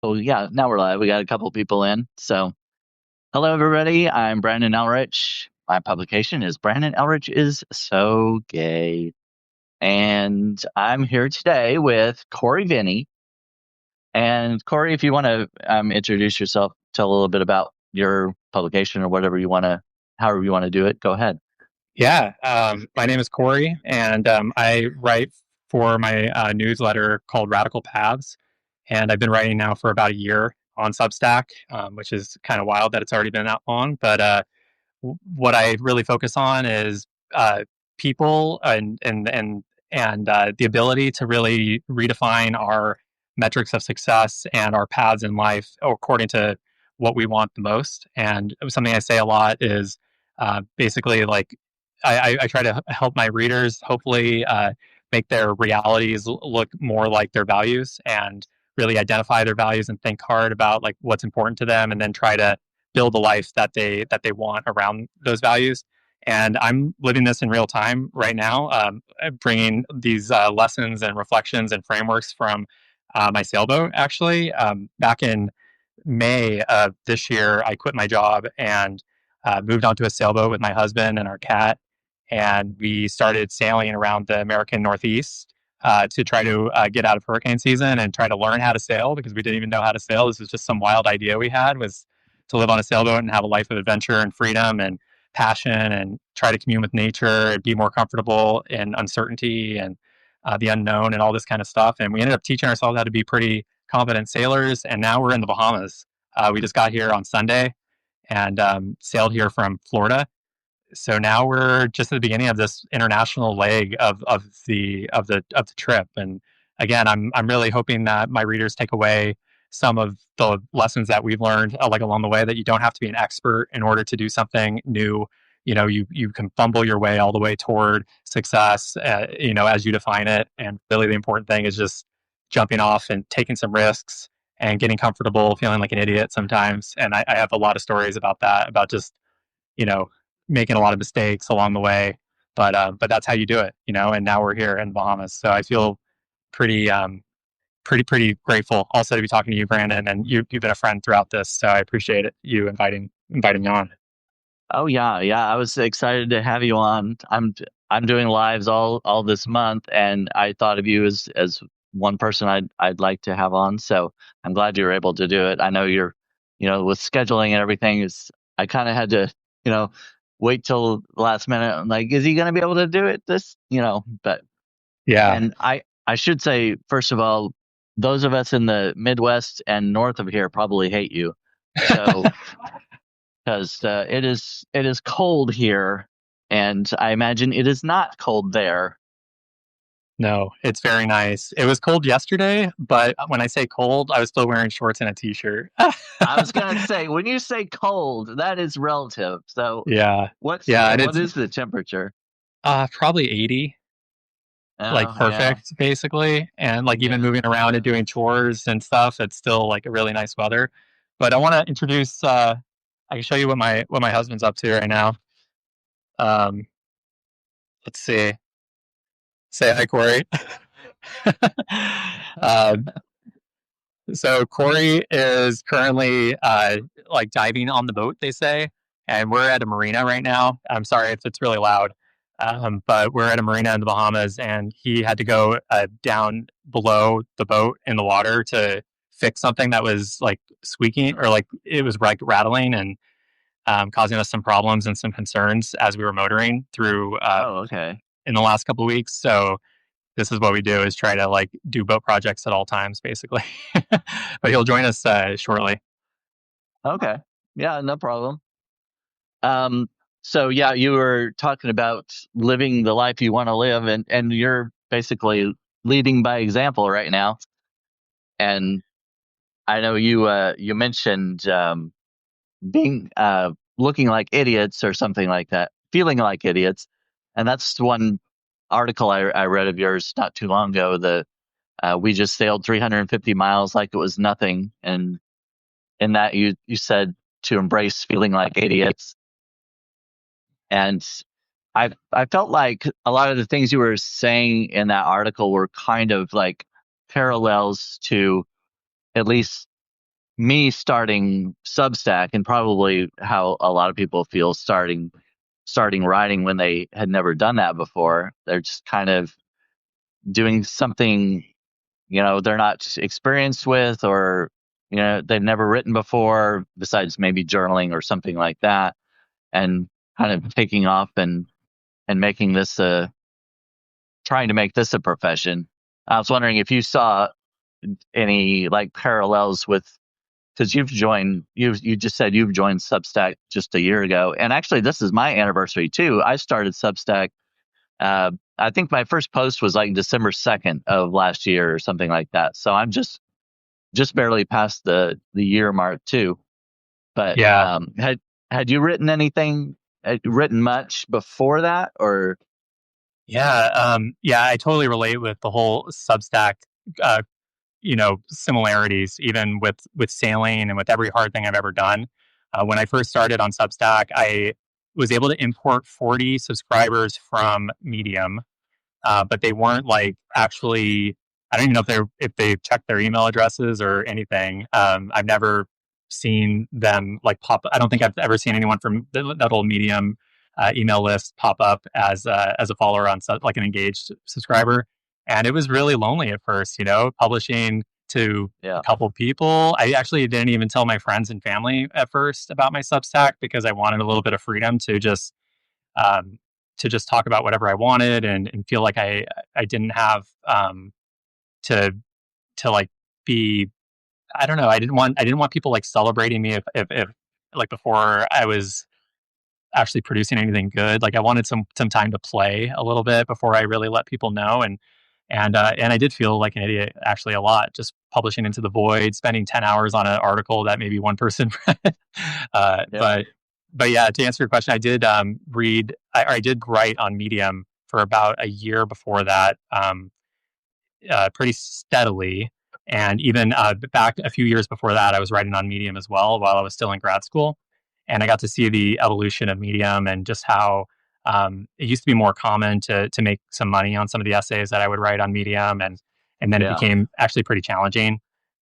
Oh yeah, now we're live. We got a couple people in. So, hello everybody. I'm Brandon Elrich. My publication is Brandon Elrich is So Gay, and I'm here today with Corey Vinny. And Corey, if you want to introduce yourself, tell a little bit about your publication or whatever you want to, however you want to do it. Go ahead. Yeah, my name is Corey, and I write for my newsletter called Radical Paths. And I've been writing now for about a year on Substack, which is kind of wild that it's already been that long. But what I really focus on is people and the ability to really redefine our metrics of success and our paths in life according to what we want the most. And something I say a lot is basically like I try to help my readers hopefully make their realities look more like their values and really identify their values and think hard about like what's important to them and then try to build a life that they want around those values. And I'm living this in real time right now, bringing these lessons and reflections and frameworks from my sailboat. Actually, back in May of this year, I quit my job and moved onto a sailboat with my husband and our cat, and we started sailing around the American Northeast to try to get out of hurricane season and try to learn how to sail because we didn't even know how to sail. This was just some wild idea we had was to live on a sailboat and have a life of adventure and freedom and passion and try to commune with nature and be more comfortable in uncertainty and the unknown and all this kind of stuff. And we ended up teaching ourselves how to be pretty competent sailors. And now we're in the Bahamas. We just got here on Sunday and sailed here from Florida. So now we're just at the beginning of this international leg of the trip. And again, I'm really hoping that my readers take away some of the lessons that we've learned like along the way, that you don't have to be an expert in order to do something new. You can fumble your way all the way toward success, as you define it. And really the important thing is just jumping off and taking some risks and getting comfortable feeling like an idiot sometimes. And I have a lot of stories about that, about just you know making a lot of mistakes along the way. But that's how you do it. And now we're here in the Bahamas, so I feel pretty pretty grateful also to be talking to you, Brandon, and you've been a friend throughout this, so I appreciate it, you inviting me on. Oh yeah, yeah. I was excited to have you on. I'm doing lives all this month, and I thought of you as one person I'd like to have on. So I'm glad you were able to do it. I know you're, with scheduling and everything is. I kind of had to, you know, wait till the last minute. I'm like, is he going to be able to do it? But Yeah. and I should say first of all, those of us in the Midwest and north of here probably hate you. So because it is cold here, and I imagine it is not cold there. No, it's very nice. It was cold yesterday, but when I say cold, I was still wearing shorts and a t-shirt. I was gonna say when you say cold, that is relative. So Yeah. what's Yeah, and what it's is the temperature? probably 80, like Oh yeah, perfect basically. And like even yeah. moving around and doing chores and stuff, it's still like a really nice weather. But I want to introduce I can show you what my husband's up to right now. Um let's see. Say hi, Corey. um, so Corey is currently like diving on the boat, they say, and we're at a marina right now. I'm sorry if it's really loud, but we're at a marina in the Bahamas, and he had to go down below the boat in the water to fix something that was like squeaking or like it was like rattling and causing us some problems and some concerns as we were motoring through Oh okay, in the last couple of weeks. So this is what we do is try to like do boat projects at all times basically. But he'll join us shortly. okay, yeah, no problem. Um, so yeah, you were talking about living the life you want to live, and you're basically leading by example right now. And I know you mentioned being looking like idiots or something like that, feeling like idiots, and that's one article I read of yours not too long ago. The We just sailed 350 miles like it was nothing, and in that you said to embrace feeling like idiots, and I felt like a lot of the things you were saying in that article were kind of like parallels to at least me starting Substack, and probably how a lot of people feel starting writing when they had never done that before. They're just kind of doing something, they're not experienced with, or they've never written before besides maybe journaling or something like that, and kind of taking off and making this a trying to make this a profession. I was wondering if you saw any like parallels with, because you just said you've joined Substack just a year ago, and actually this is my anniversary too. I started Substack. I think my first post was like December 2nd of last year or something like that. So I'm just barely past the year mark too. But Yeah. had you written anything? Had you written much before that, or Yeah, I totally relate with the whole Substack, uh, similarities, even with sailing and with every hard thing I've ever done. When I first started on Substack, I was able to import 40 subscribers from Medium, but they weren't like actually. I don't even know if they checked their email addresses or anything. I've never seen them like pop. I don't think I've ever seen anyone from that old Medium email list pop up as a follower on like an engaged subscriber. And it was really lonely at first, publishing to a yeah, couple people. I actually didn't even tell my friends and family at first about my Substack because I wanted a little bit of freedom um, to just talk about whatever I wanted and feel like I didn't have to like be. I don't know. I didn't want people like celebrating me if like before I was actually producing anything good. Like I wanted some time to play a little bit before I really let people know. And I did feel like an idiot actually a lot, just publishing into the void, spending 10 hours on an article that maybe one person read. uh, yeah, but but yeah, to answer your question, I did read. I did write on Medium for about a year before that. Pretty steadily. And even back a few years before that, I was writing on Medium as well while I was still in grad school. And I got to see the evolution of Medium and just how it used to be more common to make some money on some of the essays that I would write on Medium, and then it yeah, became actually pretty challenging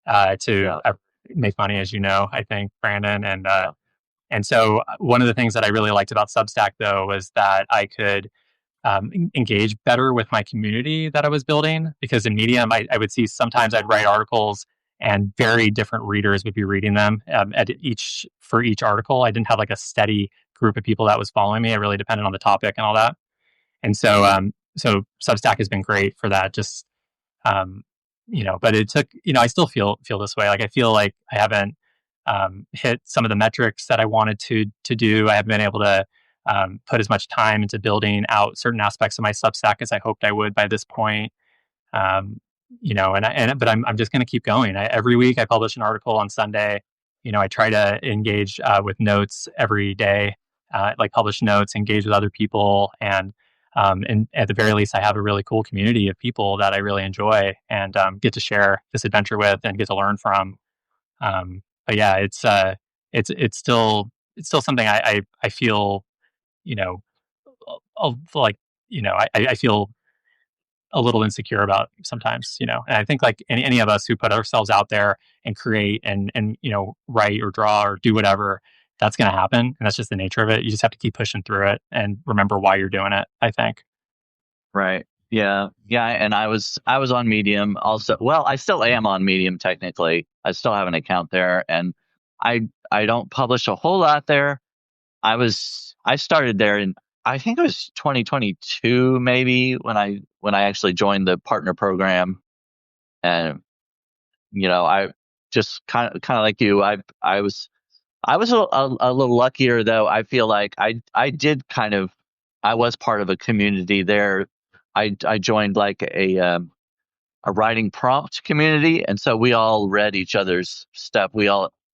to yeah, make money, as you know. I think Brandon yeah, and so one of the things that I really liked about Substack though was that I could engage better with my community that I was building. Because in Medium, I would see sometimes I'd write articles and very different readers would be reading them for each article. I didn't have like a steady group of people that was following me. It really depended on the topic and all that. And so Substack has been great for that. Just um, but it took, I still feel this way. Like I feel like I haven't hit some of the metrics that I wanted to do. I haven't been able to put as much time into building out certain aspects of my Substack as I hoped I would by this point. Um, but I'm just going to keep going. Every week I publish an article on Sunday. I try to engage with notes every day, like publish notes, engage with other people, and at the very least, I have a really cool community of people that I really enjoy and get to share this adventure with and get to learn from. But yeah, it's still something I feel, you know, like I feel a little insecure about sometimes, and I think like any of us who put ourselves out there and create and write or draw or do whatever, that's going to happen, and that's just the nature of it. You just have to keep pushing through it and remember why you're doing it, I think. right, yeah, yeah. And I was on Medium also. Well, I still am on Medium technically. I still have an account there, and I don't publish a whole lot there. I started there in, I think it was 2022 maybe, when I actually joined the partner program. And I just kind of like you, I was a little luckier though. I feel like I did kind of, I was part of a community there. I joined like a writing prompt community, and so we all read each other's stuff.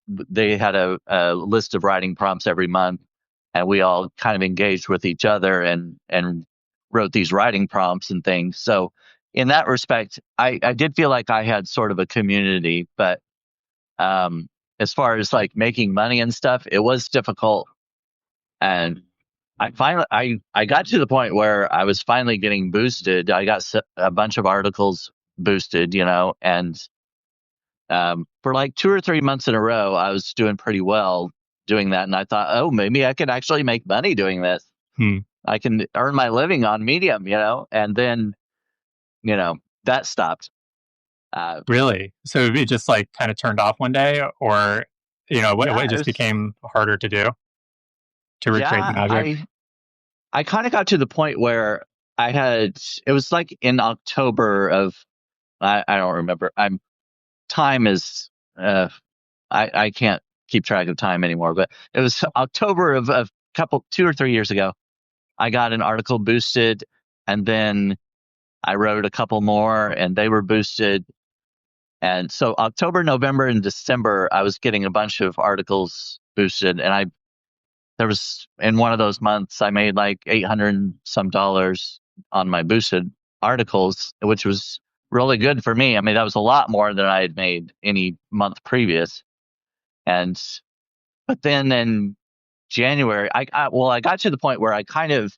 They had a list of writing prompts every month, and we all kind of engaged with each other and wrote these writing prompts and things. So in that respect, I did feel like I had sort of a community. But as far as like making money and stuff, it was difficult. And I got to the point where I was finally getting boosted. I got a bunch of articles boosted, and For like 2 or 3 months in a row, I was doing pretty well doing that. And I thought, oh, maybe I could actually make money doing this. Hmm. I can earn my living on Medium, and then, you know, that stopped. Uh, Really? So it just like kind of turned off one day, or it yeah, it just was, became harder to do to recreate the yeah, magic? I kind of got to the point where it was like in October of, I don't remember. Time is, uh, I can't keep track of time anymore, but it was October of a couple, 2 or 3 years ago. I got an article boosted, and then I wrote a couple more and they were boosted. And so October, November, and December, I was getting a bunch of articles boosted. And there was, in one of those months, I made like 800 and some dollars on my boosted articles, which was really good for me. I mean, that was a lot more than I had made any month previous. And, but then in January, I got to the point where I kind of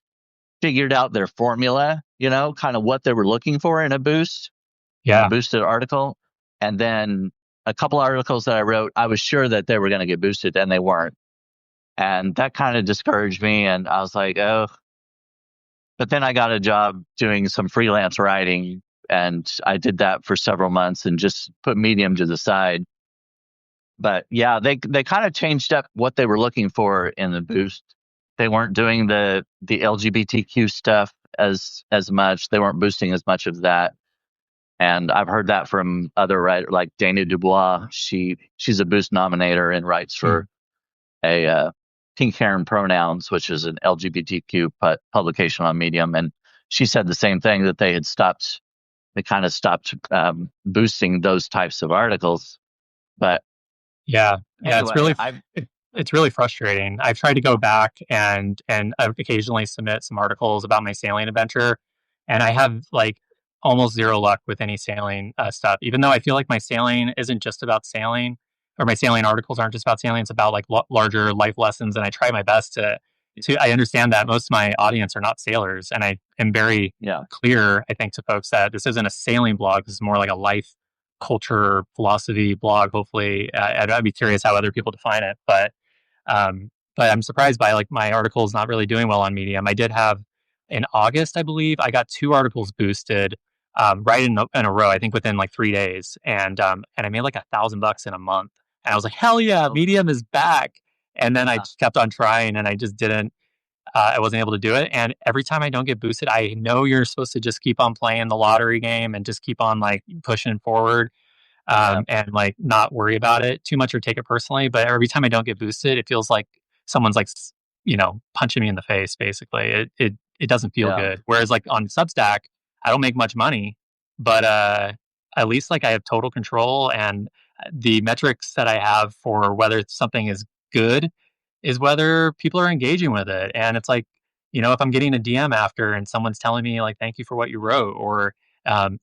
figured out their formula, kind of what they were looking for in a Yeah. boosted article. And then a couple articles that I wrote, I was sure that they were going to get boosted and they weren't. And that kind of discouraged me. And I was like, oh, but then I got a job doing some freelance writing, and I did that for several months and just put Medium to the side. But yeah, they kind of changed up what they were looking for in the boost. They weren't doing the LGBTQ stuff as much. They weren't boosting as much of that. And I've heard that from other writers like Dana Dubois. She's a boost nominator and writes Hmm. for a Pink Heron Pronouns, which is an LGBTQ publication on Medium. And she said the same thing, that they kind of stopped boosting those types of articles. But Yeah, yeah, anyway, I it's really frustrating. I've tried to go back and occasionally submit some articles about my sailing adventure, and I have like almost zero luck with any sailing stuff. Even though I feel like my sailing isn't just about sailing, or my sailing articles aren't just about sailing. It's about like larger life lessons, and I try my best to. I understand that most of my audience are not sailors, and I am very yeah, clear, I think, to folks that this isn't a sailing blog. This is more like a life culture philosophy blog. Hopefully, I'd be curious how other people define it, but I'm surprised by like my articles not really doing well on Medium. I did have in August, I believe, I got 2 articles boosted right in a row. I think within like 3 days, and I made like $1,000 in a month. And I was like, hell yeah, oh, Medium is back. And then I yeah, just kept on trying, and I just didn't. I wasn't able to do it. And every time I don't get boosted, I know you're supposed to just keep on playing the lottery game and just keep on like pushing forward, yeah, and like not worry about it too much or take it personally. But every time I don't get boosted, it feels like someone's like, punching me in the face. Basically, it doesn't feel yeah, good. Whereas like on Substack, I don't make much money, but at least like I have total control, and the metrics that I have for whether something is good is whether people are engaging with it. And it's like, if I'm getting a DM after and someone's telling me like, thank you for what you wrote, or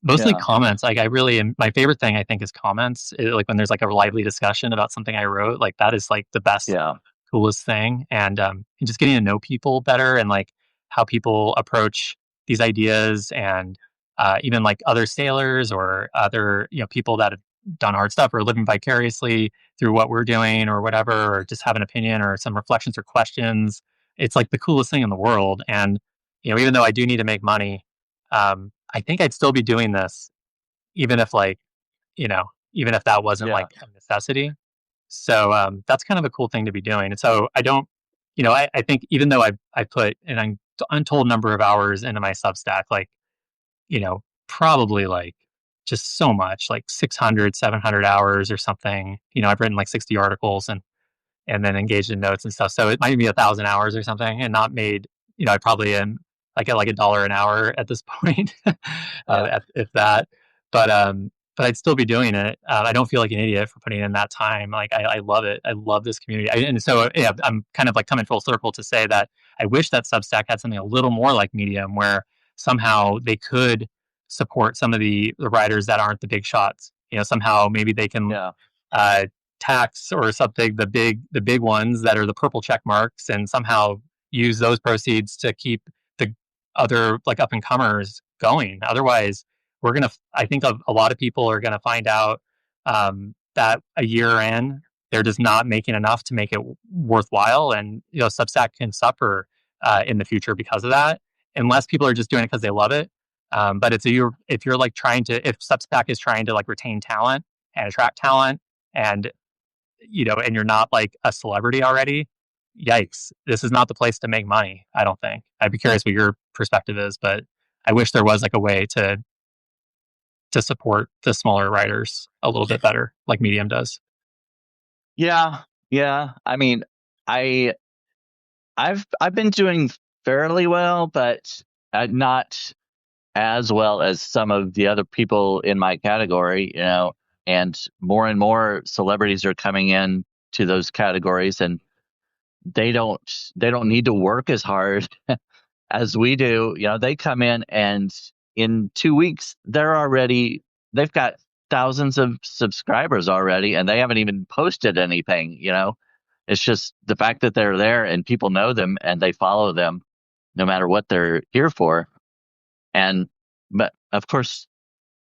mostly yeah, comments. Like I really am, my favorite thing I think is comments. Like when there's like a lively discussion about something I wrote, like that is like the best, yeah, coolest thing. And just getting to know people better, and like how people approach these ideas, and even like other sailors or other, people that have done hard stuff or living vicariously through what we're doing or whatever, or just have an opinion or some reflections or questions. It's like the coolest thing in the world. And, even though I do need to make money, I think I'd still be doing this even if like, even if that wasn't yeah, like a necessity. So that's kind of a cool thing to be doing. And so I don't, I think even though I put an untold number of hours into my Substack, like, probably like just so much, like 600, 700 hours or something. I've written like 60 articles and then engaged in notes and stuff. So it might be 1,000 hours or something, and not made. I probably am like at like $1 an hour at this point, yeah, if that. But I'd still be doing it. I don't feel like an idiot for putting in that time. Like I love it. I love this community, and so yeah, I'm kind of like coming full circle to say that I wish that Substack had something a little more like Medium, where somehow they could support some of the writers that aren't the big shots. Somehow maybe they can yeah, uh, tax or something the big ones that are the purple check marks, and somehow use those proceeds to keep the other like up and comers going. Otherwise, I think a lot of people are gonna find out that a year in, they're just not making enough to make it worthwhile. And, Substack can suffer in the future because of that, unless people are just doing it because they love it. But if you're like if Substack is trying to like retain talent and attract talent, and and you're not like a celebrity already, yikes, this is not the place to make money. I don't think. I'd be curious what your perspective is, but I wish there was like a way to support the smaller writers a little bit better, like Medium does. Yeah, yeah. I mean, I I've been doing fairly well, but not as well as some of the other people in my category, and more celebrities are coming in to those categories, and they don't need to work as hard as we do. They come in, and in 2 weeks they've got thousands of subscribers already, and they haven't even posted anything. It's just the fact that they're there and people know them and they follow them no matter what they're here for. And but of course,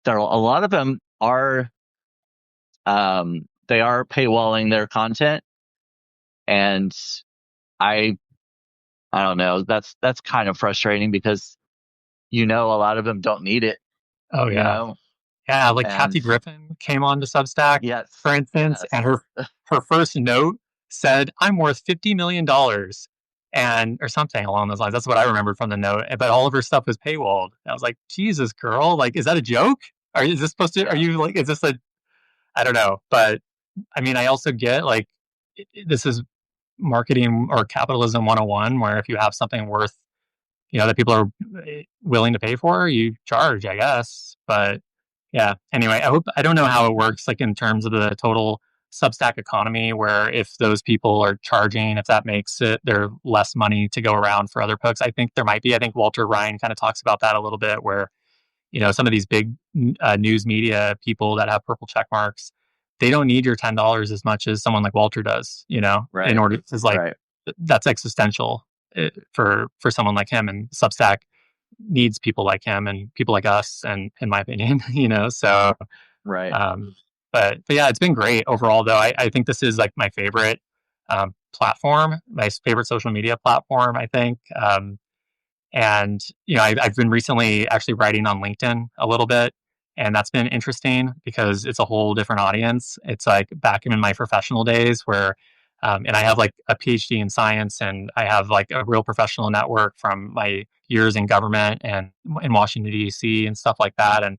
there are a lot of them are they are paywalling their content, and I I don't know. That's kind of frustrating because a lot of them don't need it. Oh You yeah, know, yeah. Like and Kathy Griffin came on to Substack, yes, for instance, yes, and her first note said, "I'm worth $50 million," and or something along those lines. That's what I remembered from the note. But all of her stuff was paywalled. And I was like, Jesus, girl, like, is that a joke? Is this supposed to? Are yeah, you like? Is this a? I don't know, but I mean, I also get like this is marketing or capitalism 101, where if you have something worth, that people are willing to pay for, you charge, I guess. But yeah, anyway, I don't know how it works, like in terms of the total Substack economy, where if those people are charging, if that makes it there less money to go around for other folks. I think there might be. I think Walter Ryan kind of talks about that a little bit, where some of these big news media people that have purple check marks, they don't need your $10 as much as someone like Walter does, in right, order to like, right, that's existential for someone like him. And Substack needs people like him and people like us, and in my opinion, so, right. um, but yeah, it's been great overall though. I think this is like my favorite platform, my favorite social media platform, I think. And I've been recently actually writing on LinkedIn a little bit, and that's been interesting because it's a whole different audience. It's like back in my professional days where, and I have like a PhD in science, and I have like a real professional network from my years in government and in Washington D.C. and stuff like that. And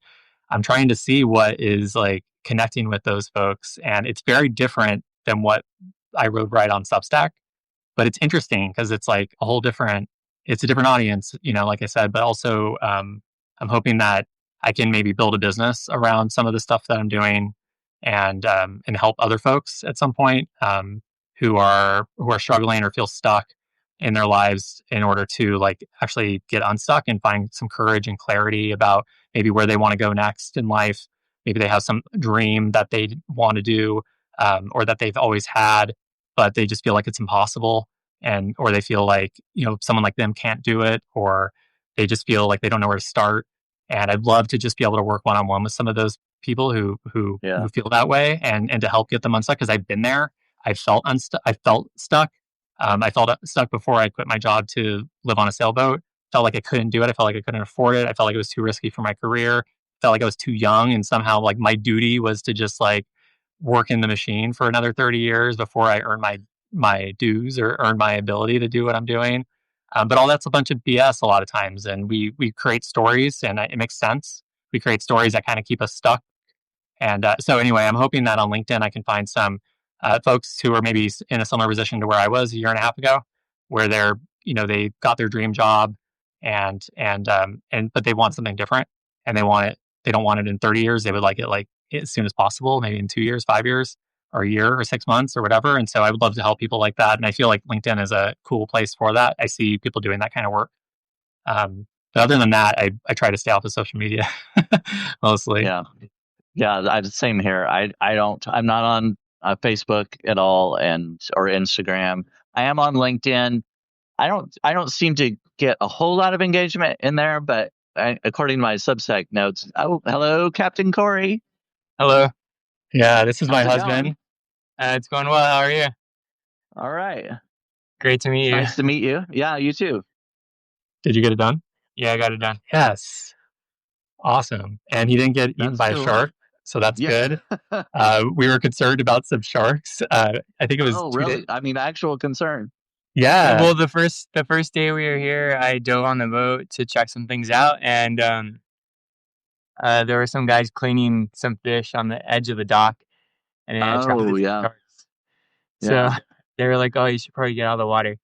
I'm trying to see what is like connecting with those folks, and it's very different than what I wrote right on Substack, but it's interesting because it's a different audience, like I said, but also I'm hoping that I can maybe build a business around some of the stuff that I'm doing, and help other folks at some point, who are struggling or feel stuck in their lives, in order to like actually get unstuck and find some courage and clarity about maybe where they want to go next in life. Maybe they have some dream that they want to do, or that they've always had, but they just feel like it's impossible, and or they feel like someone like them can't do it, or they just feel like they don't know where to start. And I'd love to just be able to work one on one with some of those people who Yeah, feel that way, and to help get them unstuck, because I've been there. I felt stuck. I felt stuck before I quit my job to live on a sailboat. Felt like I couldn't do it. I felt like I couldn't afford it. I felt like it was too risky for my career. Felt like I was too young, and somehow like my duty was to just like work in the machine for another 30 years before I earn my dues or earn my ability to do what I'm doing. But all that's a bunch of BS a lot of times. And we create stories, and it makes sense. We create stories that kind of keep us stuck. And so anyway, I'm hoping that on LinkedIn I can find some folks who are maybe in a similar position to where I was a year and a half ago, where they got their dream job, and but they want something different, and they want it. They don't want it in 30 years. They would like it like as soon as possible, maybe in 2 years, 5 years, or a year, or 6 months, or whatever. And so I would love to help people like that. And I feel like LinkedIn is a cool place for that. I see people doing that kind of work. But other than that, I try to stay off of social media mostly. yeah, yeah. Same here. I'm not on Facebook at all, and or Instagram. I am on LinkedIn. I don't seem to get a whole lot of engagement in there, but according to my Substack notes, oh, hello, Captain Corey. Hello. Yeah, this is my How's it going? husband. It's going well. How are you? All right. Great to meet you. Nice to meet you. Yeah, you too. Did you get it done? Yeah, I got it done. Yes. Awesome. And he didn't get eaten That's by a cool. shark, so that's Yeah. good. We were concerned about some sharks. I think it was Oh, 2 days. really? I mean, actual concern. Yeah. Well, the first day we were here, I dove on the boat to check some things out, and there were some guys cleaning some fish on the edge of the dock, and it Oh, attracted some yeah. sharks. So Yeah. they were like, "Oh, you should probably get out of the water."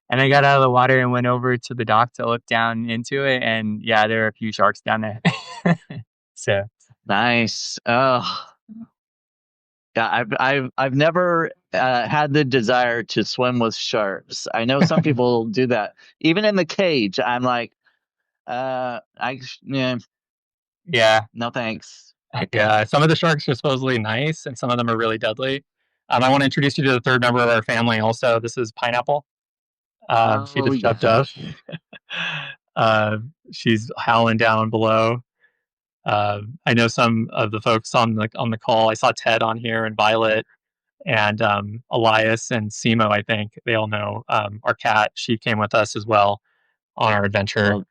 And I got out of the water and went over to the dock to look down into it, and yeah, there were a few sharks down there. So Nice. Oh, yeah. I've never had the desire to swim with sharks. I know some people do that. Even in the cage, I'm like, yeah, yeah, no thanks. Yeah. Some of the sharks are supposedly nice, and some of them are really deadly. I want to introduce you to the third member of our family also. This is Pineapple. She Oh, just jumped up. gosh. She's howling down below. I know some of the folks on the call. I saw Ted on here and Violet and Elias and Simo. I think they all know our cat. She came with us as well on our adventure.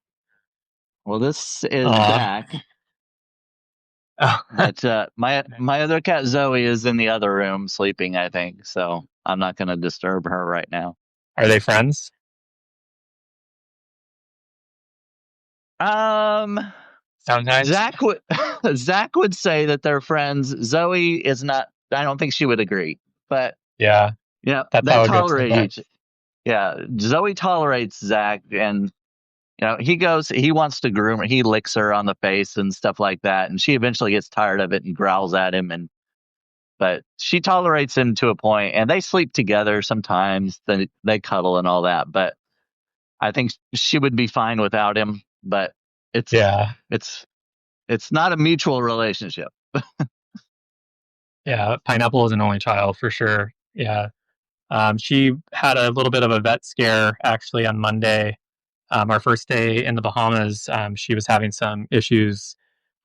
Well, this is Aw. Zach. oh, But my other cat Zoe is in the other room sleeping, I think. So I'm not going to disturb her right now. Are they friends? Um, sometimes. Zach would Zach would say that they're friends. Zoe is not. I don't think she would agree. But Yeah, yeah, that's they how it goes tolerate sometimes. each. Yeah, Zoe tolerates Zach, and he goes. He wants to groom her. He licks her on the face and stuff like that, and she eventually gets tired of it and growls at him. But she tolerates him to a point, and they sleep together sometimes. They cuddle and all that. But I think she would be fine without him. But it's Yeah, it's it's not a mutual relationship. yeah. Pineapple is an only child for sure. Yeah. She had a little bit of a vet scare actually on Monday. Our first day in the Bahamas, she was having some issues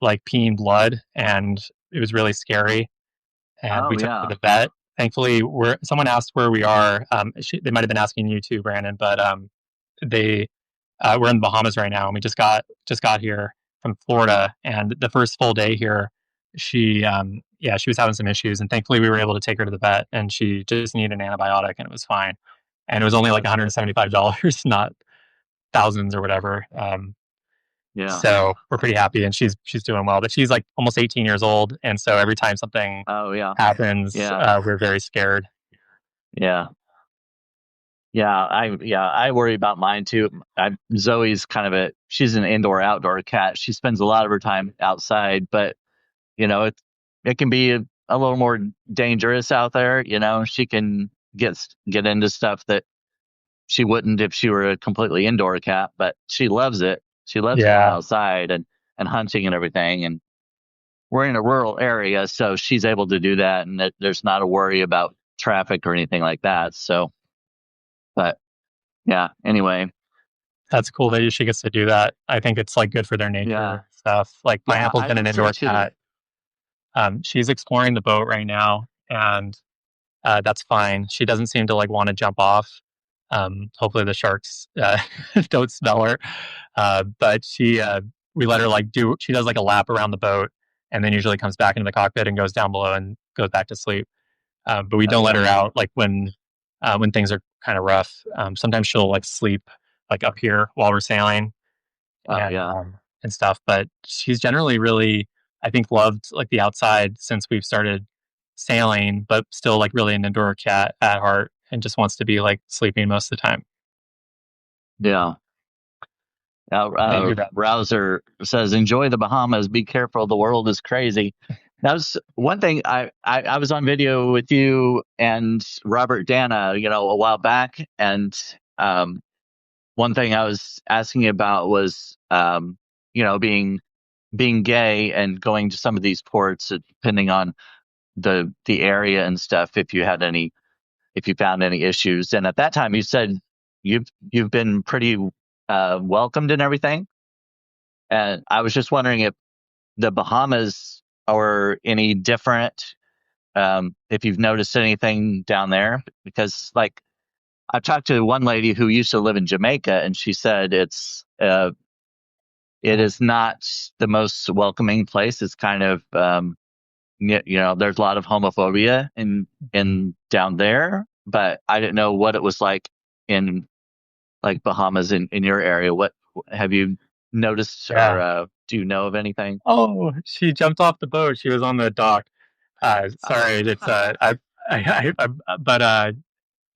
like peeing blood, and it was really scary. And Oh we took her to yeah. the vet. Thankfully, someone asked where we are. They might have been asking you too, Brandon, but they we're in the Bahamas right now, and we just got here from Florida. And the first full day here, she was having some issues, and thankfully we were able to take her to the vet, and she just needed an antibiotic, and it was fine. And it was only like $175, not thousands or whatever. Yeah. So we're pretty happy, and she's doing well. But she's like almost 18 years old, and so every time something Oh yeah. happens, Yeah. we're very scared. Yeah. I worry about mine too. Zoe's kind of she's an indoor outdoor cat. She spends a lot of her time outside, but it can be a little more dangerous out there. She can get into stuff that she wouldn't if she were a completely indoor cat, but she loves it. She loves going Yeah, outside and hunting and everything. And we're in a rural area, so she's able to do that, and there's not a worry about traffic or anything like that. So, but yeah, anyway, that's cool that she gets to do that. I think it's like good for their yeah, nature stuff. Like yeah, Pineapple's I been an think so indoor too. cat. She's exploring the boat right now, and that's fine. She doesn't seem to like want to jump off. Hopefully the sharks don't smell her. But we let her like do. She does like a lap around the boat, and then usually comes back into the cockpit and goes down below and goes back to sleep. But we Oh don't let yeah, her out like when things are kind of rough. Sometimes she'll like sleep like up here while we're sailing oh yeah, and stuff. But she's generally really, I think, loved like the outside since we've started sailing, but still like really an indoor cat at heart and just wants to be like sleeping most of the time. yeah. Thank you. Rouser says, "Enjoy the Bahamas. Be careful. The world is crazy." That was one thing. I was on video with you and Robert Dana, a while back, and one thing I was asking you about was, being gay and going to some of these ports, depending on the area and stuff. If you found any issues, and at that time you said you've been pretty welcomed and everything. And I was just wondering if the Bahamas are any different if you've noticed anything down there, because like I've talked to one lady who used to live in Jamaica, and she said it is not the most welcoming place. It's kind of there's a lot of homophobia in down there, but I didn't know what it was like in like Bahamas in your area. What have you noticed, Yeah. or do you know of anything? Oh, she jumped off the boat. She was on the dock. Sorry, it's but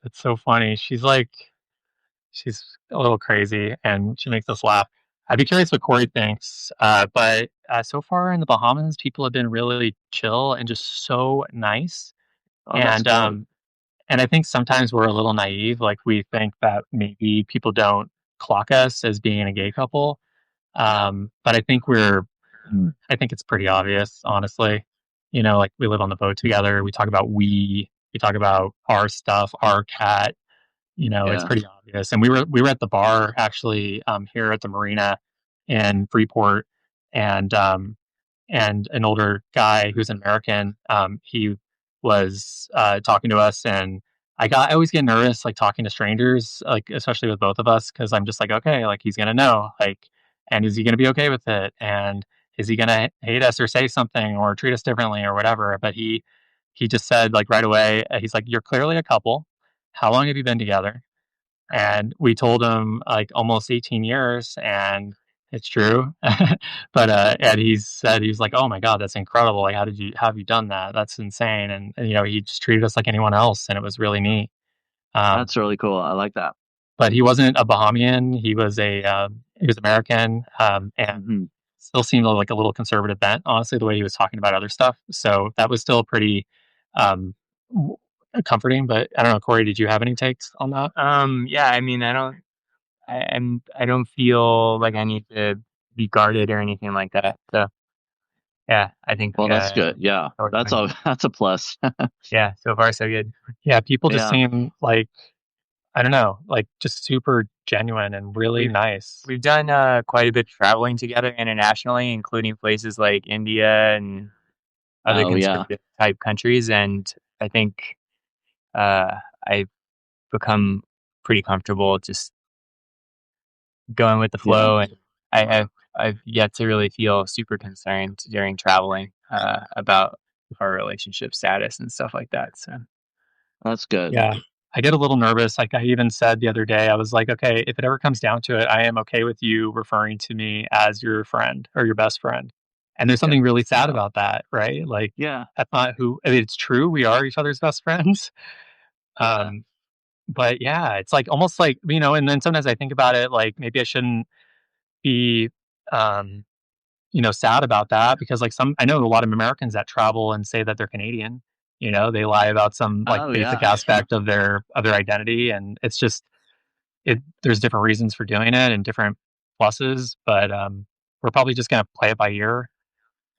it's so funny. She's a little crazy, and she makes us laugh. I'd be curious what Corey thinks. But so far in the Bahamas, people have been really chill and just so nice. Oh, that's great. And I think sometimes we're a little naive. Like we think that maybe people don't clock us as being a gay couple. But I think it's pretty obvious, honestly. Like we live on the boat together. We talk about we talk about our stuff, our cat. It's Yeah. pretty obvious. And we were at the bar actually here at the marina in Freeport, and an older guy who's an American, he was talking to us, and I always get nervous like talking to strangers, like especially with both of us, because I'm just like, okay, like he's gonna know, like, and is he gonna be okay with it, and is he gonna hate us or say something or treat us differently or whatever? But he just said like right away, he's like, you're clearly a couple. How long have you been together? And we told him like almost 18 years, and it's true. But and he said, he was like, oh my god, that's incredible, like how have you done that? That's insane. And he just treated us like anyone else, and it was really neat. um That's really cool. I like that. but he wasn't a Bahamian. He was American, and Hmm. still seemed like a little conservative bent, honestly, the way he was talking about other stuff. So that was still pretty um w- comforting. But I don't know, Corey, did you have any takes on that? Yeah, I mean, I don't feel like I need to be guarded or anything like that. So yeah, I think Well, that's good. Yeah, we're that's fine. a that's a plus. Yeah, so far so good. Yeah, people just Yeah. seem like, I don't know, like just super genuine and really We've nice. we've done quite a bit of traveling together internationally, including places like India and other Oh, yeah. conservative type countries, and I think I've become pretty comfortable just going with the Yeah. flow, and I've yet to really feel super concerned during traveling about our relationship status and stuff like that. So That's good. Yeah. I get a little nervous. Like I even said the other day, I was like, okay, if it ever comes down to it, I am okay with you referring to me as your friend or your best friend. And there's Yeah. something really sad Yeah. about that, right? Like Yeah. that's not who, I mean, it's true. We are each other's best friends. Yeah. Um, but yeah, it's like almost like, and then sometimes I think about it, like maybe I shouldn't be, um, sad about that, because like I know a lot of Americans that travel and say that they're Canadian. They lie about some like Oh, basic yeah. aspect of their identity, and it's just there's different reasons for doing it and different pluses, but we're probably just gonna play it by ear,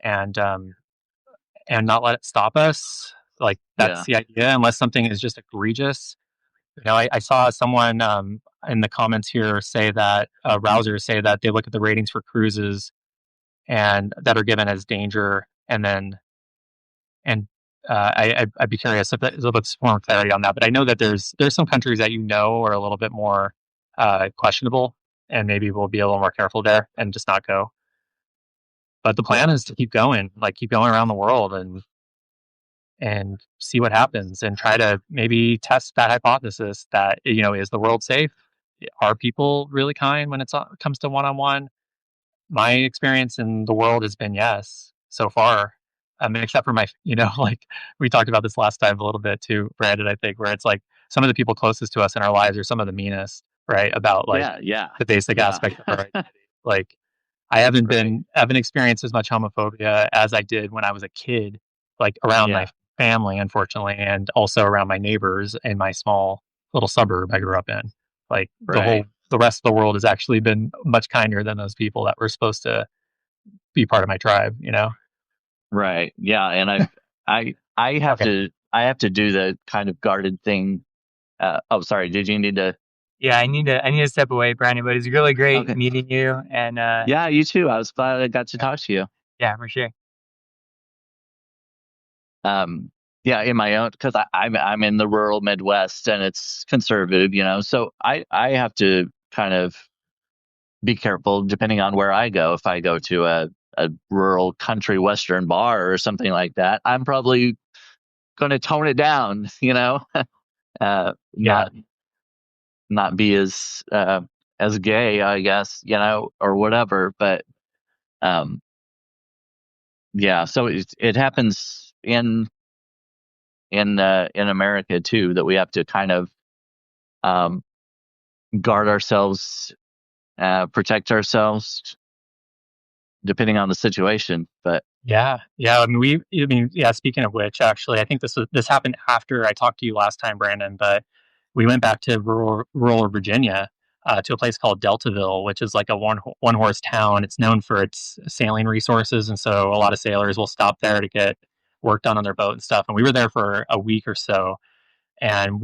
and not let it stop us. Like that's Yeah. the idea, unless something is just egregious. I saw someone in the comments here say that Rousers say that they look at the ratings for cruises and that are given as danger, and then and I'd be curious if there's a little bit more clarity on that. But I know that there's some countries that are a little bit more questionable, and maybe we'll be a little more careful there and just not go. But the plan Yeah. is to keep going around the world, and see what happens, and try to maybe test that hypothesis that is the world safe? Are people really kind when it comes to one on one? My experience in the world has been yes, so far. Except for like we talked about this last time a little bit too, Brandon, I think, where it's like some of the people closest to us in our lives are some of the meanest, right? About like Yeah. Yeah. the basic Yeah. aspect of our identity. Like I haven't Right. experienced as much homophobia as I did when I was a kid, like around my Yeah. family, unfortunately, and also around my neighbors in my small little suburb I grew up in. Like Right. the rest of the world has actually been much kinder than those people that were supposed to be part of my tribe. Right. Yeah. And I have Okay. to do the kind of guarded thing. Oh, sorry. Did you need to? yeah, I need to step away, Brandon. But it's really great Okay. meeting you, and Yeah. You too. I was glad I got to talk to you. yeah, for sure. Um, yeah, in my own, because I'm in the rural Midwest and it's conservative, so I have to kind of be careful depending on where I go. If I go to a rural country western bar or something like that, I'm probably going to tone it down, Yeah. not be as gay, I guess, or whatever. But um, yeah, so it happens in America too, that we have to kind of um, guard ourselves, protect ourselves, depending on the situation. But Yeah. Yeah. Yeah. Speaking of which, actually, I think this happened after I talked to you last time, Brandon, but we went back to rural Virginia, to a place called Deltaville, which is like a one horse town. It's known for its sailing resources. And so a lot of sailors will stop there to get work done on their boat and stuff. And we were there for a week or so, and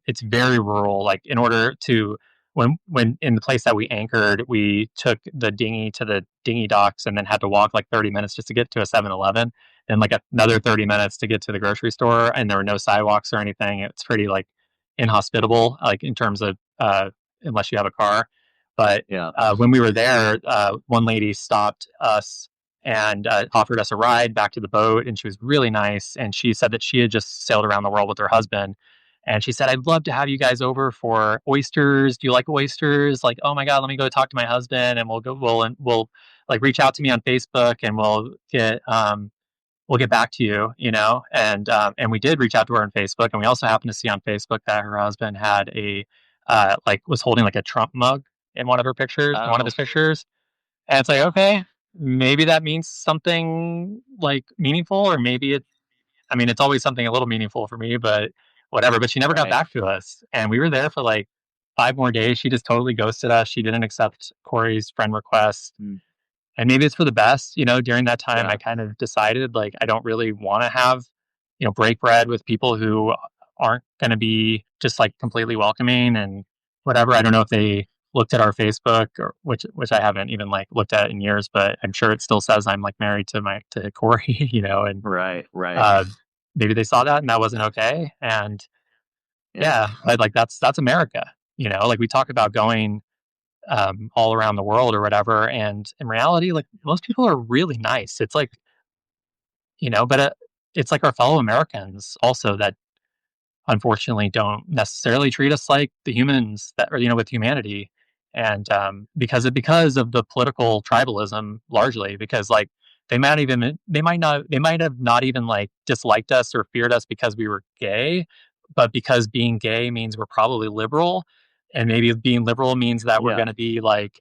it's very rural. Like, in order to, when in the place that we anchored, we took the dinghy to the dinghy docks and then had to walk like 30 minutes just to get to a 7-Eleven, and like another 30 minutes to get to the grocery store, and there were no sidewalks or anything. It's pretty like inhospitable, like in terms of unless you have a car. But yeah, when we were there, one lady stopped us and offered us a ride back to the boat. And she was really nice. And she said that she had just sailed around the world with her husband. And she said, "I'd love to have you guys over for oysters. Do you like oysters? Like, oh my God, let me go talk to my husband, and we'll like reach out to me on Facebook, and we'll get back to you, and we did reach out to her on Facebook. And we also happened to see on Facebook that her husband had was holding like a Trump mug in one of one of his pictures. And it's like, okay, maybe that means something like meaningful, or maybe it's always something a little meaningful for me, but whatever. But she never got right. back to us. And we were there for like 5 more days. She just totally ghosted us. She didn't accept Corey's friend request. Mm. And maybe it's for the best. During that time, Yeah, I kind of decided like I don't really want to have, break bread with people who aren't going to be just like completely welcoming and whatever. I don't know if they looked at our Facebook, or which I haven't even like looked at in years, but I'm sure it still says I'm like married to Corey, and right. uh, maybe they saw that and that wasn't okay. And Yeah, yeah, like that's America. Like we talk about going all around the world or whatever. And in reality, like most people are really nice. It's like, but it's like our fellow Americans also that unfortunately don't necessarily treat us like the humans that are, with humanity. And because of the political tribalism, largely because like they might have not even like disliked us or feared us because we were gay, but because being gay means we're probably liberal, and maybe being liberal means that we're yeah, going to be like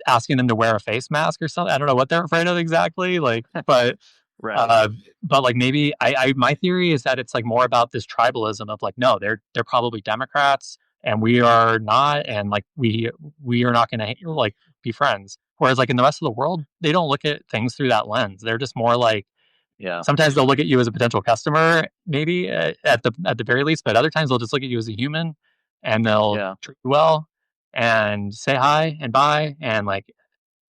asking them to wear a face mask or something. I don't know what they're afraid of exactly. Like, right. uh, but like maybe my theory is that it's like more about this tribalism of like, no, they're probably Democrats and we are not, and like we are not going to like be friends. Whereas like in the rest of the world, they don't look at things through that lens. They're just more like, Yeah, sometimes they'll look at you as a potential customer, maybe at the very least, but other times they'll just look at you as a human, and they'll yeah, treat you well and say hi and bye and like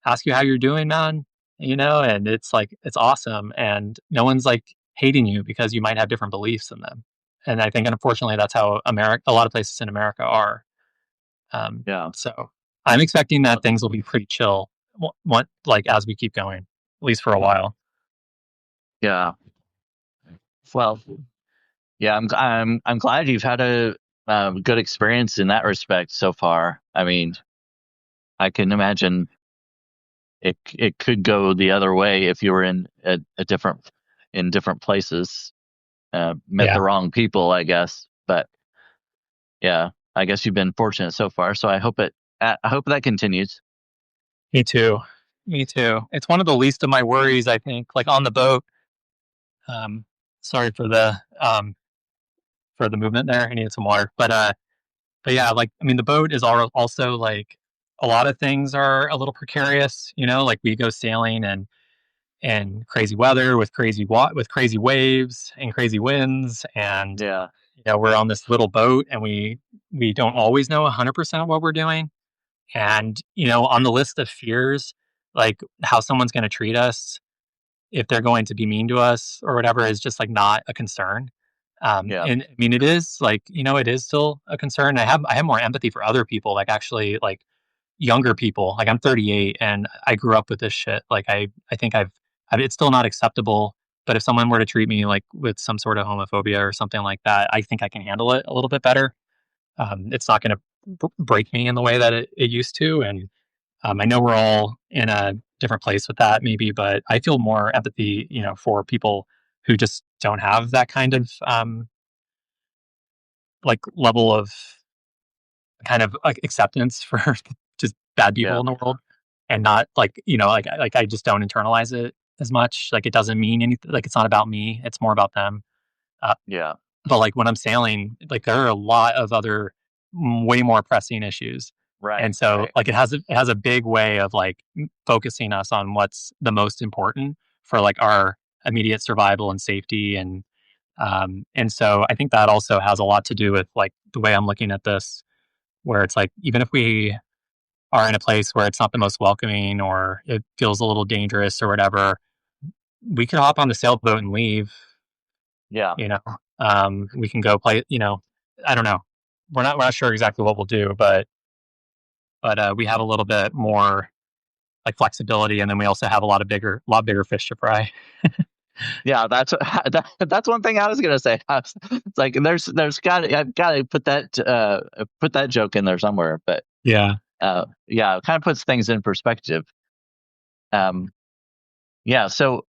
ask you how you're doing, man. And it's like it's awesome, and no one's like hating you because you might have different beliefs than them. And I think, unfortunately, that's how a lot of places in America are. yeah, So I'm expecting that things will be pretty chill, like as we keep going, at least for a while. yeah. Well, yeah, I'm glad you've had a good experience in that respect so far. I mean, I can imagine it could go the other way if you were in different places, met Yeah, the wrong people, I guess. But yeah, I guess you've been fortunate so far. So I hope that continues. me too. Me too. It's one of the least of my worries, I think. Like on the boat. Um, Sorry for the movement there. I needed some water, but yeah, like the boat is also like a lot of things are a little precarious. Like we go sailing and crazy weather with with crazy waves and crazy winds, and Yeah, we're on this little boat, and we don't always know 100% what we're doing. And on the list of fears, like how someone's going to treat us, if they're going to be mean to us or whatever is just like not a concern. Yeah. And I mean, it is like, it is still a concern. I have more empathy for other people, like actually like younger people. Like I'm 38 and I grew up with this shit. Like I think it's still not acceptable. But if someone were to treat me like with some sort of homophobia or something like that, I think I can handle it a little bit better. It's not going to break me in the way that it used to. And I know we're all in a different place with that, maybe, but I feel more empathy, for people who just don't have that kind of like level of kind of like acceptance for just bad people Yeah. in the world, and not like like I just don't internalize it as much. Like it doesn't mean anything. Like it's not about me. It's more about them. Uh, Yeah. but like when I'm sailing, like there are a lot of other way more pressing issues. Right. And so Right. like it has a big way of like focusing us on what's the most important for like our immediate survival and safety. And so I think that also has a lot to do with like the way I'm looking at this, where it's like even if we are in a place where it's not the most welcoming or it feels a little dangerous or whatever, we could hop on the sailboat and leave. Yeah. you know we can go play. I don't know, we're not sure exactly what we'll do, but we have a little bit more like flexibility, and then we also have a lot bigger fish to fry. Yeah, that's that's one thing I was gonna say. It's like there's got I've got to put that joke in there somewhere, but Yeah. yeah, it kind of puts things in perspective. Um, yeah, so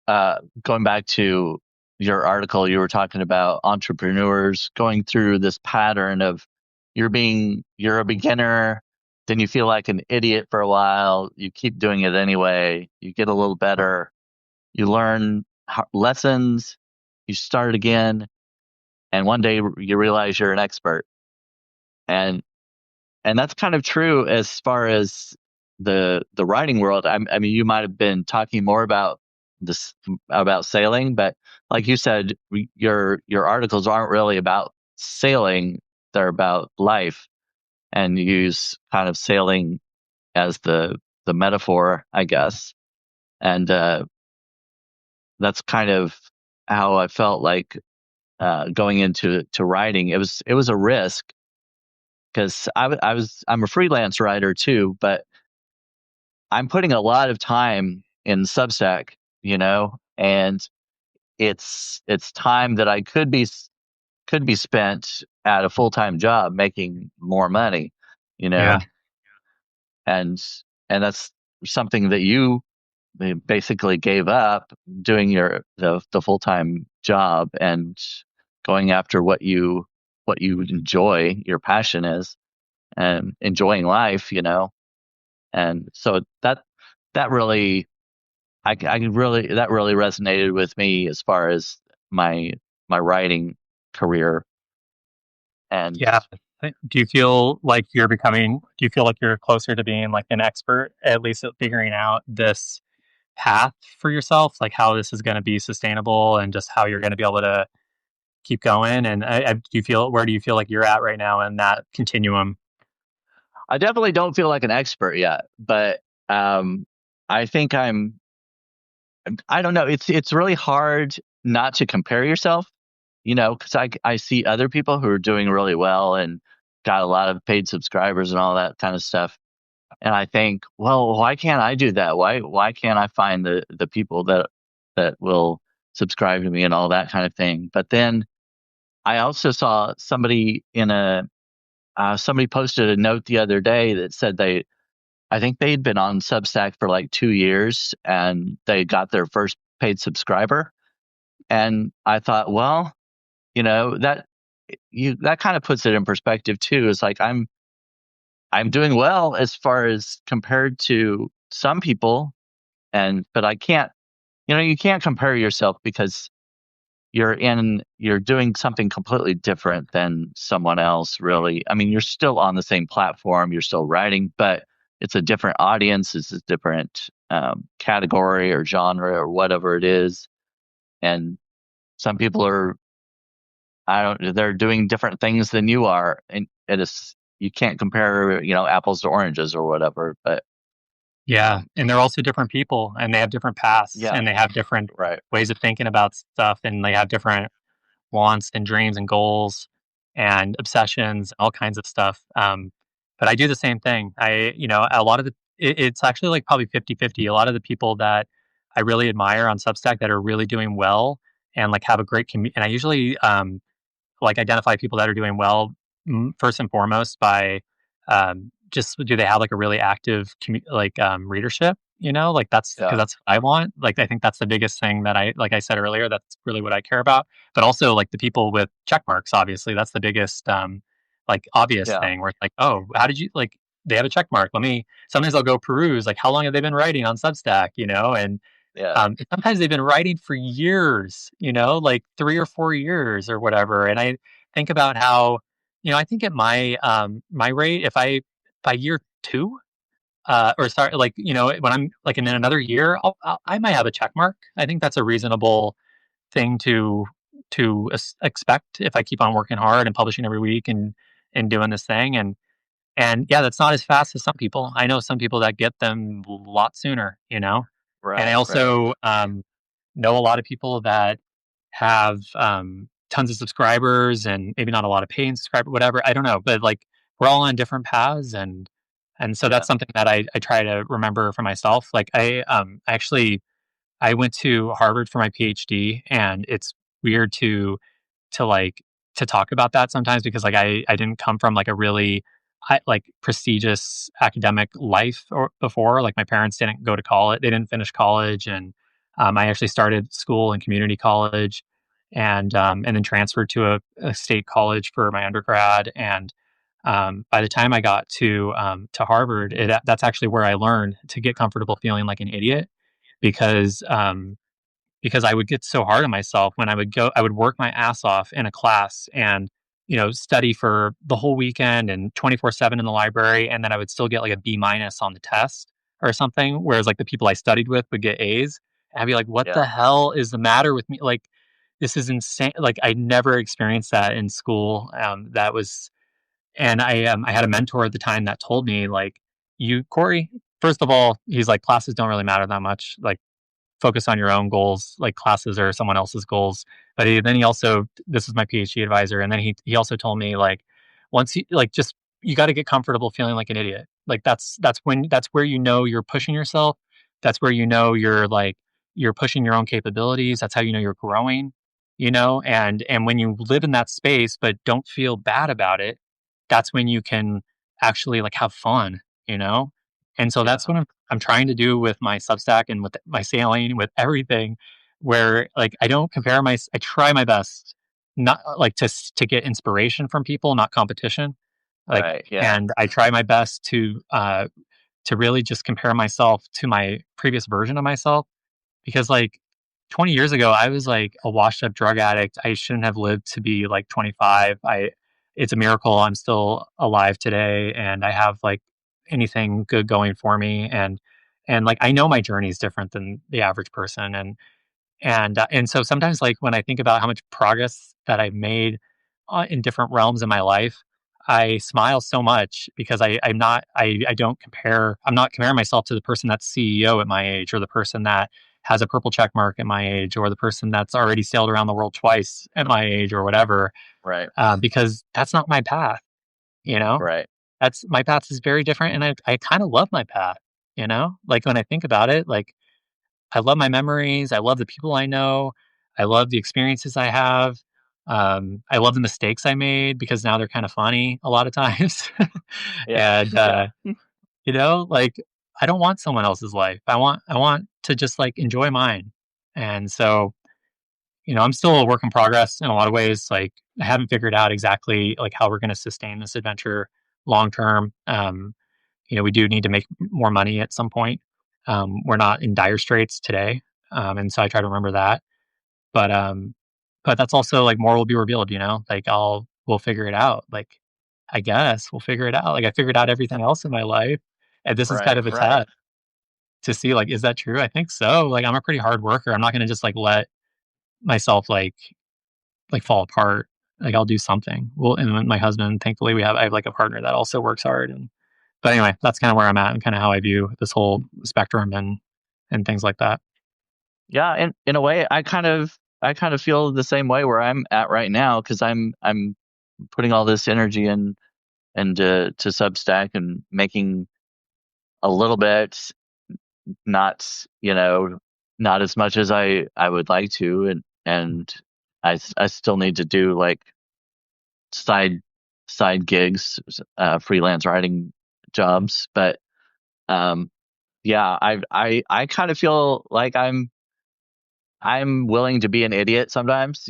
going back to your article, you were talking about entrepreneurs going through this pattern of you're a beginner, then you feel like an idiot for a while, you keep doing it anyway, you get a little better, you learn lessons, you start again, and one day you realize you're an expert. And that's kind of true as far as the writing world. I mean, you might have been talking more about this about sailing, but like you said, your articles aren't really about sailing; they're about life, and you use kind of sailing as the metaphor, I guess. And that's kind of how I felt like going into writing. It was a risk because I'm a freelance writer too, but I'm putting a lot of time in Substack, and it's time that I could be spent at a full time job making more money, you know, Yeah. and that's something that you basically gave up doing the full time job and going after what you enjoy, your passion is, and enjoying life, and so that really I really that really resonated with me as far as my writing career. And Yeah. Do you feel like you're closer to being like an expert, at least at figuring out this path for yourself, like how this is going to be sustainable and just how you're going to be able to keep going? And where do you feel like you're at right now in that continuum? I definitely don't feel like an expert yet, but I think I don't know, it's really hard not to compare yourself, because I see other people who are doing really well and got a lot of paid subscribers and all that kind of stuff. And I think, well, why can't I do that? Why can't I find the people that will subscribe to me and all that kind of thing? But then I also saw somebody posted a note the other day that said I think they'd been on Substack for like 2 years and they got their first paid subscriber. And I thought, well, that kind of puts it in perspective too. It's like I'm doing well as far as compared to some people, but I can't, you can't compare yourself because you're doing something completely different than someone else, really. I mean, you're still on the same platform, you're still writing, but it's a different audience, it's a different category or genre or whatever it is. And some people they're doing different things than you are. And you can't compare, apples to oranges or whatever. But Yeah, and they're also different people, and they have different pasts, Yeah. and they have different Right. ways of thinking about stuff, and they have different wants and dreams and goals and obsessions, all kinds of stuff. But I do the same thing. A lot of it's actually like probably 50-50. A lot of the people that I really admire on Substack that are really doing well and like have a great community, and I usually like identify people that are doing well first and foremost by just do they have like a really active readership, like that's because Yeah. that's what I want. Like I think that's the biggest thing that I said earlier, that's really what I care about. But also like the people with check marks, obviously that's the biggest like obvious Yeah. thing where it's like, oh, how did you like, they have a check mark, let me, sometimes I'll go peruse like how long have they been writing on Substack, and Yeah. sometimes they've been writing for years, like 3 or 4 years or whatever, and I think about how, I think at my rate, if by year 2, or sorry, like, when I'm, like, in another year, I might have a check mark. I think that's a reasonable thing to expect if I keep on working hard and publishing every week and doing this thing, and yeah, that's not as fast as some people. I know some people that get them a lot sooner, and I Right. Right. also, know a lot of people that have, tons of subscribers and maybe not a lot of paying subscribers, whatever. I don't know, but like we're all on different paths, and so that's Yeah. something that I try to remember for myself. Like actually I went to Harvard for my PhD, and it's weird to like to talk about that sometimes because like I didn't come from like a really like prestigious academic life or before. Like my parents didn't go to college, they didn't finish college, and I actually started school in community college, and then transferred to a state college for my undergrad. And by the time I got to Harvard, that's actually where I learned to get comfortable feeling like an idiot because because I would get so hard on myself when I would work my ass off in a class and, study for the whole weekend and 24/7 in the library. And then I would still get like a B minus on the test or something. Whereas like the people I studied with would get A's. And I'd be like, what the Yeah. hell is the matter with me? Like, this is insane. Like, I never experienced that in school. That was, and I had a mentor at the time that told me, like, Corey, first of all, he's like, classes don't really matter that much. Like, focus on your own goals, like classes or someone else's goals. But then he also, this is my PhD advisor, and then he also told me like, once you like, just you got to get comfortable feeling like an idiot. Like that's where you're pushing yourself. That's where you're like you're pushing your own capabilities. That's how you're growing. And when you live in that space but don't feel bad about it, that's when you can actually like have fun. You know, and so that's Yeah. what I'm trying to do with my Substack and with my sailing, with everything, where like I try my best not like to get inspiration from people, not competition. Like, Right. Yeah. and I try my best to really just compare myself to my previous version of myself because like 20 years ago I was like a washed up drug addict. I shouldn't have lived to be like 25. It's a miracle I'm still alive today and I have like anything good going for me, and like I know my journey is different than the average person, and so sometimes like when I think about how much progress that I've made in different realms in my life, I smile so much because I don't compare, I'm not comparing myself to the person that's CEO at my age or the person that has a purple check mark at my age or the person that's already sailed around the world twice at my age or whatever, Right. because that's not my path. You know, Right. that's my path is very different, and I kind of love my path. Like when I think about it, like I love my memories. I love the people I know. I love the experiences I have. I love the mistakes I made because now they're kind of funny a lot of times. Yeah. And Yeah. like I don't want someone else's life. I want to just like enjoy mine. And so, I'm still a work in progress in a lot of ways. Like I haven't figured out exactly like how we're going to sustain this adventure long term. We do need to make more money at some point. We're not in dire straits today, and so I try to remember that. But but that's also like more will be revealed. Like we'll figure it out. Like I guess we'll figure it out. Like I figured out everything else in my life, and this is kind Right. of a Right. test to see like is that true? I think so. Like I'm a pretty hard worker. I'm not going to just like let myself like fall apart. Like I'll do something. Well, and then my husband, thankfully, I have like a partner that also works hard, But anyway, that's kind of where I'm at and kind of how I view this whole spectrum and things like that. Yeah, and in a way, I kind of feel the same way where I'm at right now, because I'm putting all this energy in and to Substack and making a little bit, not not as much as I would like to, and I still need to do like side gigs, freelance writing jobs, but um yeah, I kind of feel like I'm willing to be an idiot sometimes,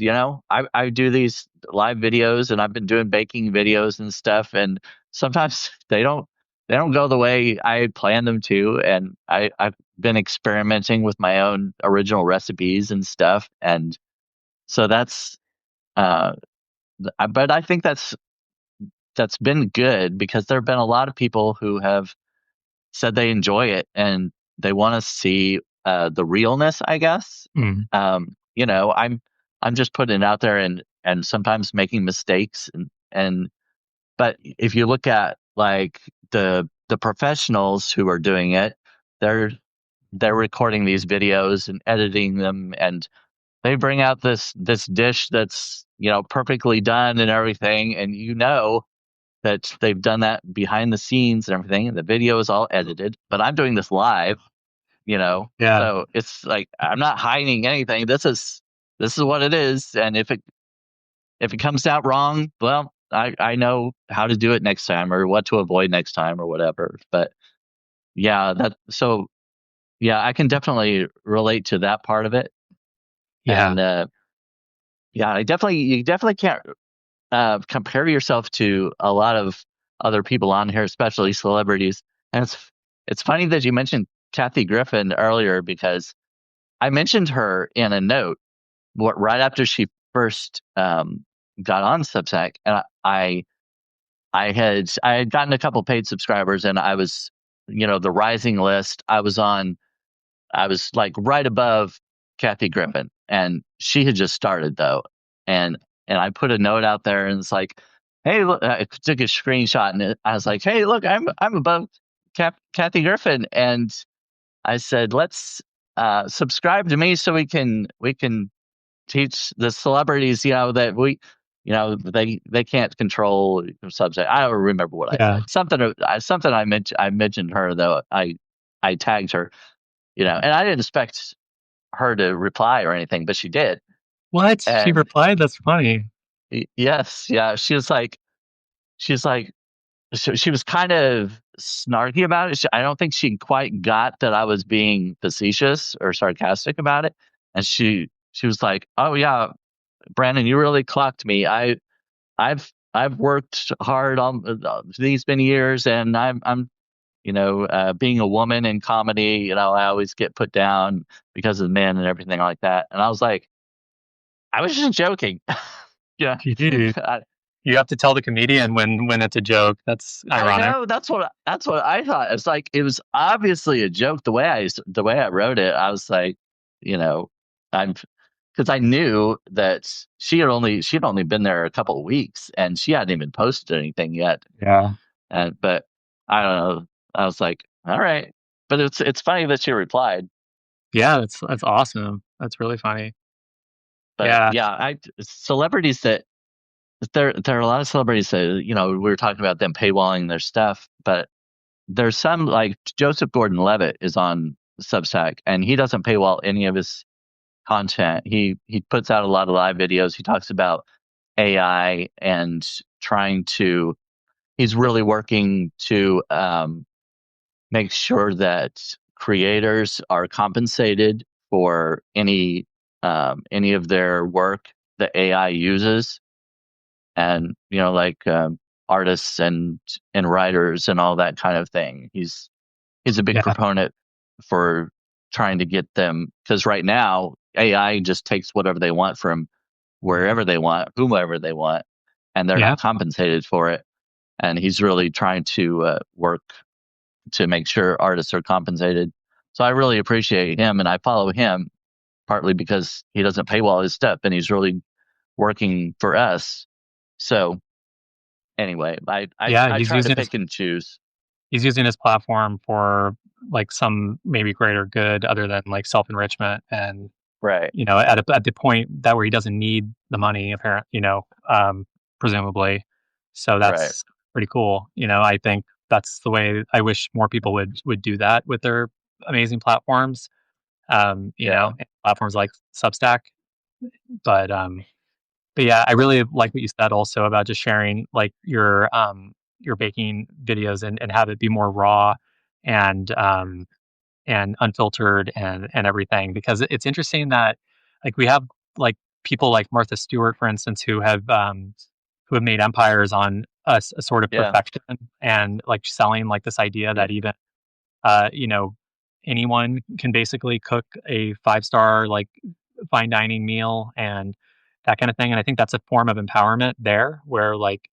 I do these live videos, and I've been doing baking videos and stuff, and sometimes they don't go the way I planned them to, and I've been experimenting with my own original recipes and stuff, and so that's uh but I think that's been good, because there have been a lot of people who have said they enjoy it, and they want to see the realness, I guess. Mm. I'm just putting it out there, and sometimes making mistakes, and but if you look at like the professionals who are doing it, they're recording these videos and editing them, and they bring out this dish that's perfectly done and everything, and that they've done that behind the scenes and everything, and the video is all edited. But I'm doing this live, Yeah. so it's like I'm not hiding anything. This is what it is, and if it comes out wrong, well, I know how to do it next time, or what to avoid next time, or whatever. But yeah, I can definitely relate to that part of it. Yeah. And yeah, you definitely can't compare yourself to a lot of other people on here, especially celebrities. And it's funny that you mentioned Kathy Griffin earlier, because I mentioned her in a note right after she first got on Substack, and I had gotten a couple paid subscribers, and I was the rising list. I was like right above Kathy Griffin, and she had just started though, and I put a note out there, and it's like, hey, look, I took a screenshot, and I was like, hey, look, I'm above Kathy Griffin, and I said, let's subscribe to me so we can teach the celebrities, that they can't control subject. I don't remember what I said. Something I mentioned her though. I tagged her, and I didn't expect her to reply or anything, but she did. What? She And replied? That's funny. yes, yeah, she was like, she was kind of snarky about it. I don't think she quite got that I was being facetious or sarcastic about it, and she was like, "Oh yeah, Brandon, you really clocked me. I've worked hard on these many years, and I'm being a woman in comedy, I always get put down because of men and everything like that." And I was like, I was just joking. Yeah. Jeez. You have to tell the comedian when it's a joke. That's ironic. I know, that's what I thought. It's like, it was obviously a joke the way I wrote it. I was like, I'm because I knew that she'd only been there a couple of weeks, and she hadn't even posted anything yet. Yeah. But I don't know. I was like, all right. But it's funny that she replied. Yeah, that's awesome. That's really funny. But yeah, celebrities that there are a lot of celebrities that we were talking about them paywalling their stuff, but there's some, like Joseph Gordon-Levitt is on Substack, and he doesn't paywall any of his content. He puts out a lot of live videos. He talks about AI and he's really working to make sure that creators are compensated for any of their work that AI uses, and like artists and writers and all that kind of thing. He's a big proponent for trying to get them, because right now AI just takes whatever they want from wherever they want, whomever they want, and they're not compensated for it. And he's really trying to work to make sure artists are compensated. So I really appreciate him, and I follow him partly because he doesn't paywall his stuff, and he's really working for us. So anyway, I try to pick and choose. he's using his platform for like some maybe greater good other than like self-enrichment, and Right. at the point that where he doesn't need the money, apparent, presumably. So Right. that's pretty cool. I think that's the way I wish more people would do that with their amazing platforms. Yeah. And platforms like Substack. But but yeah, I really like what you said also about just sharing like your baking videos, and have it be more raw and unfiltered and everything, because it's interesting that like we have like people like Martha Stewart, for instance, who have made empires on a sort of Yeah. perfection, and like selling like this idea Yeah. that even uh, you know, anyone can basically cook a 5-star like fine dining meal and that kind of thing. And I think that's a form of empowerment there, where like,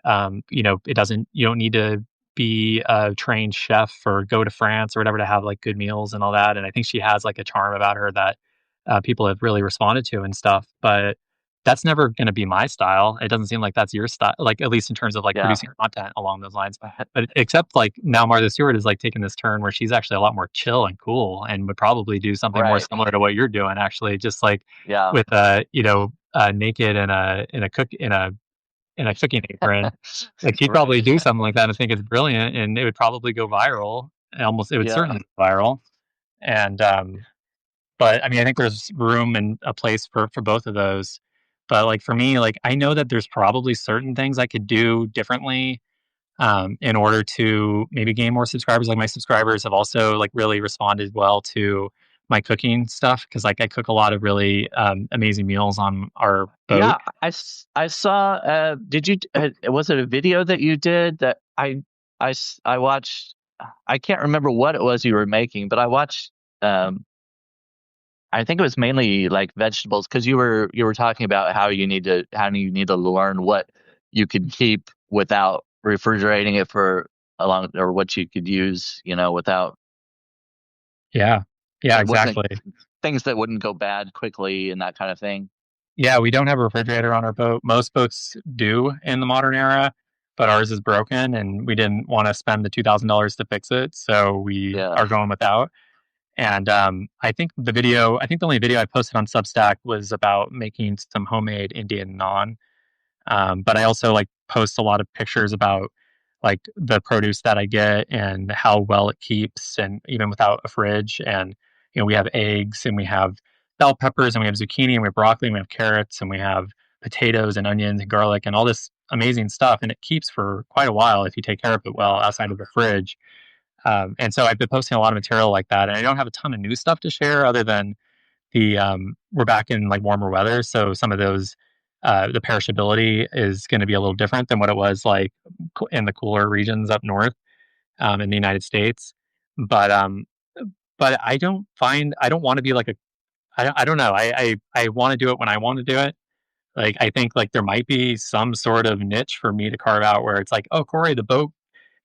it doesn't, you don't need to be a trained chef or go to France or whatever to have like good meals and all that. And I think she has like a charm about her that people have really responded to and stuff. But that's never going to be my style. It doesn't seem like that's your style, like at least in terms of like Yeah. producing content along those lines. But except like now Martha Stewart is like taking this turn where she's actually a lot more chill and cool, and would probably do something more Right. similar to what you're doing, actually, just like Yeah. with naked in a cooking apron. Like she'd probably Right. do something like that and think it's brilliant, and it would probably go viral. It would Yeah. certainly go viral. And but I mean, I think there's room and a place for both of those. But like for me, like I know that there's probably certain things I could do differently in order to maybe gain more subscribers. Like my subscribers have also like really responded well to my cooking stuff, because like I cook a lot of really amazing meals on our boat. Yeah. I saw. Did you? Was it a video that you did that I watched? I can't remember what it was you were making, but I watched. I think it was mainly like vegetables, because you were talking about how you need to learn what you could keep without refrigerating it for a long, or what you could use, without Yeah, yeah, it wasn't exactly. things that wouldn't go bad quickly and that kind of thing. Yeah, we don't have a refrigerator on our boat. Most boats do in the modern era, but ours is broken, and we didn't want to spend the $2,000 to fix it, so we Yeah. are going without. And I think the only video I posted on Substack was about making some homemade Indian naan. But I also like post a lot of pictures about like the produce that I get and how well it keeps, and even without a fridge. And we have eggs, and we have bell peppers, and we have zucchini, and we have broccoli, and we have carrots, and we have potatoes and onions and garlic and all this amazing stuff. And it keeps for quite a while if you take care of it well outside of the fridge. And so I've been posting a lot of material like that, and I don't have a ton of new stuff to share other than we're back in like warmer weather, so some of those the perishability is going to be a little different than what it was like in the cooler regions up north in the United States. But I don't want to be like I don't know, I want to do it when I want to do it. Like I think like there might be some sort of niche for me to carve out where it's like, oh, Corey, the boat